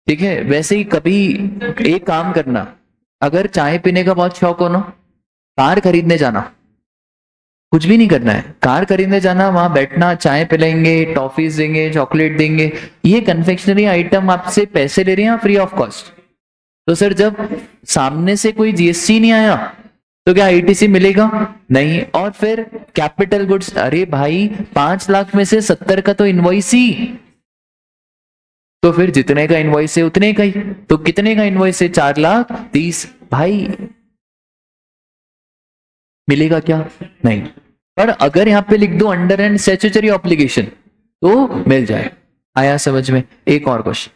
ठीक है, वैसे ही कभी एक काम करना, अगर चाय पीने का बहुत शौक हो ना, कार खरीदने जाना, कुछ भी नहीं करना है, कार खरीदने जाना, वहां बैठना, चाय पिलाएंगे, टॉफीज देंगे, चॉकलेट देंगे। ये कन्फेक्शनरी आइटम आपसे पैसे ले रहे हैं फ्री ऑफ कॉस्ट। तो सर जब सामने से कोई जीएसटी नहीं आया तो क्या आईटीसी मिलेगा? नहीं। और फिर कैपिटल गुड्स, अरे भाई 5 लाख में से 70 का तो इनवॉइस ही, तो फिर जितने का इनवॉइस है उतने का ही। तो कितने का इनवॉइस है? 4,30,000। भाई मिलेगा क्या? नहीं। पर अगर यहां पे लिख दो अंडर एंड स्टैट्यूटरी ऑब्लिगेशन तो मिल जाए। आया समझ में? एक और क्वेश्चन,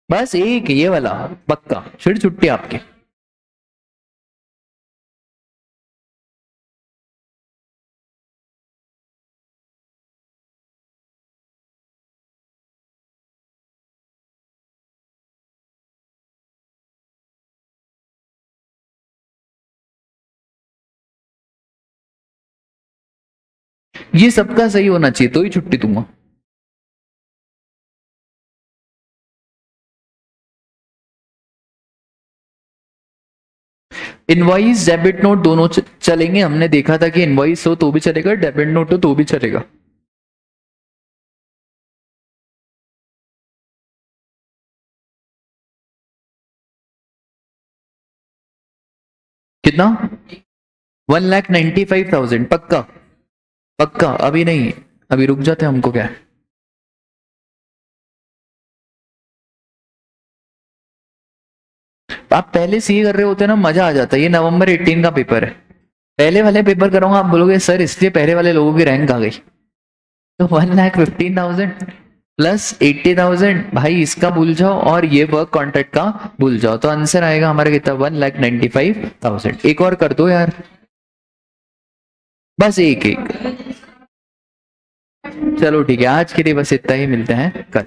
बस एक ये वाला पक्का, फिर छुट्टी आपकी। ये सबका सही होना चाहिए तो ही छुट्टी दूंगा। इनवॉइस डेबिट नोट दोनों चलेंगे। हमने देखा था कि इनवॉइस हो तो भी चलेगा, डेबिट नोट हो तो भी चलेगा। कितना? 1,95,000 पक्का? पक्का अभी नहीं, अभी रुक जाते, हमको क्या है। आप पहले सी कर रहे होते ना, मजा आ जाता। ये नवंबर 18 का पेपर है, पहले वाले पेपर कराऊंगा, आप बोलोगे सर इसलिए पहले वाले लोगों की रैंक आ गई। तो 1,15,000 प्लस 80,000, भाई इसका भूल जाओ और ये वर्क कॉन्ट्रैक्ट का भूल जाओ, तो आंसर आएगा हमारा कितना? 1,95,000। एक और कर दो यार, बस एक एक। चलो ठीक है, आज के लिए बस इतना ही, मिलते हैं कल।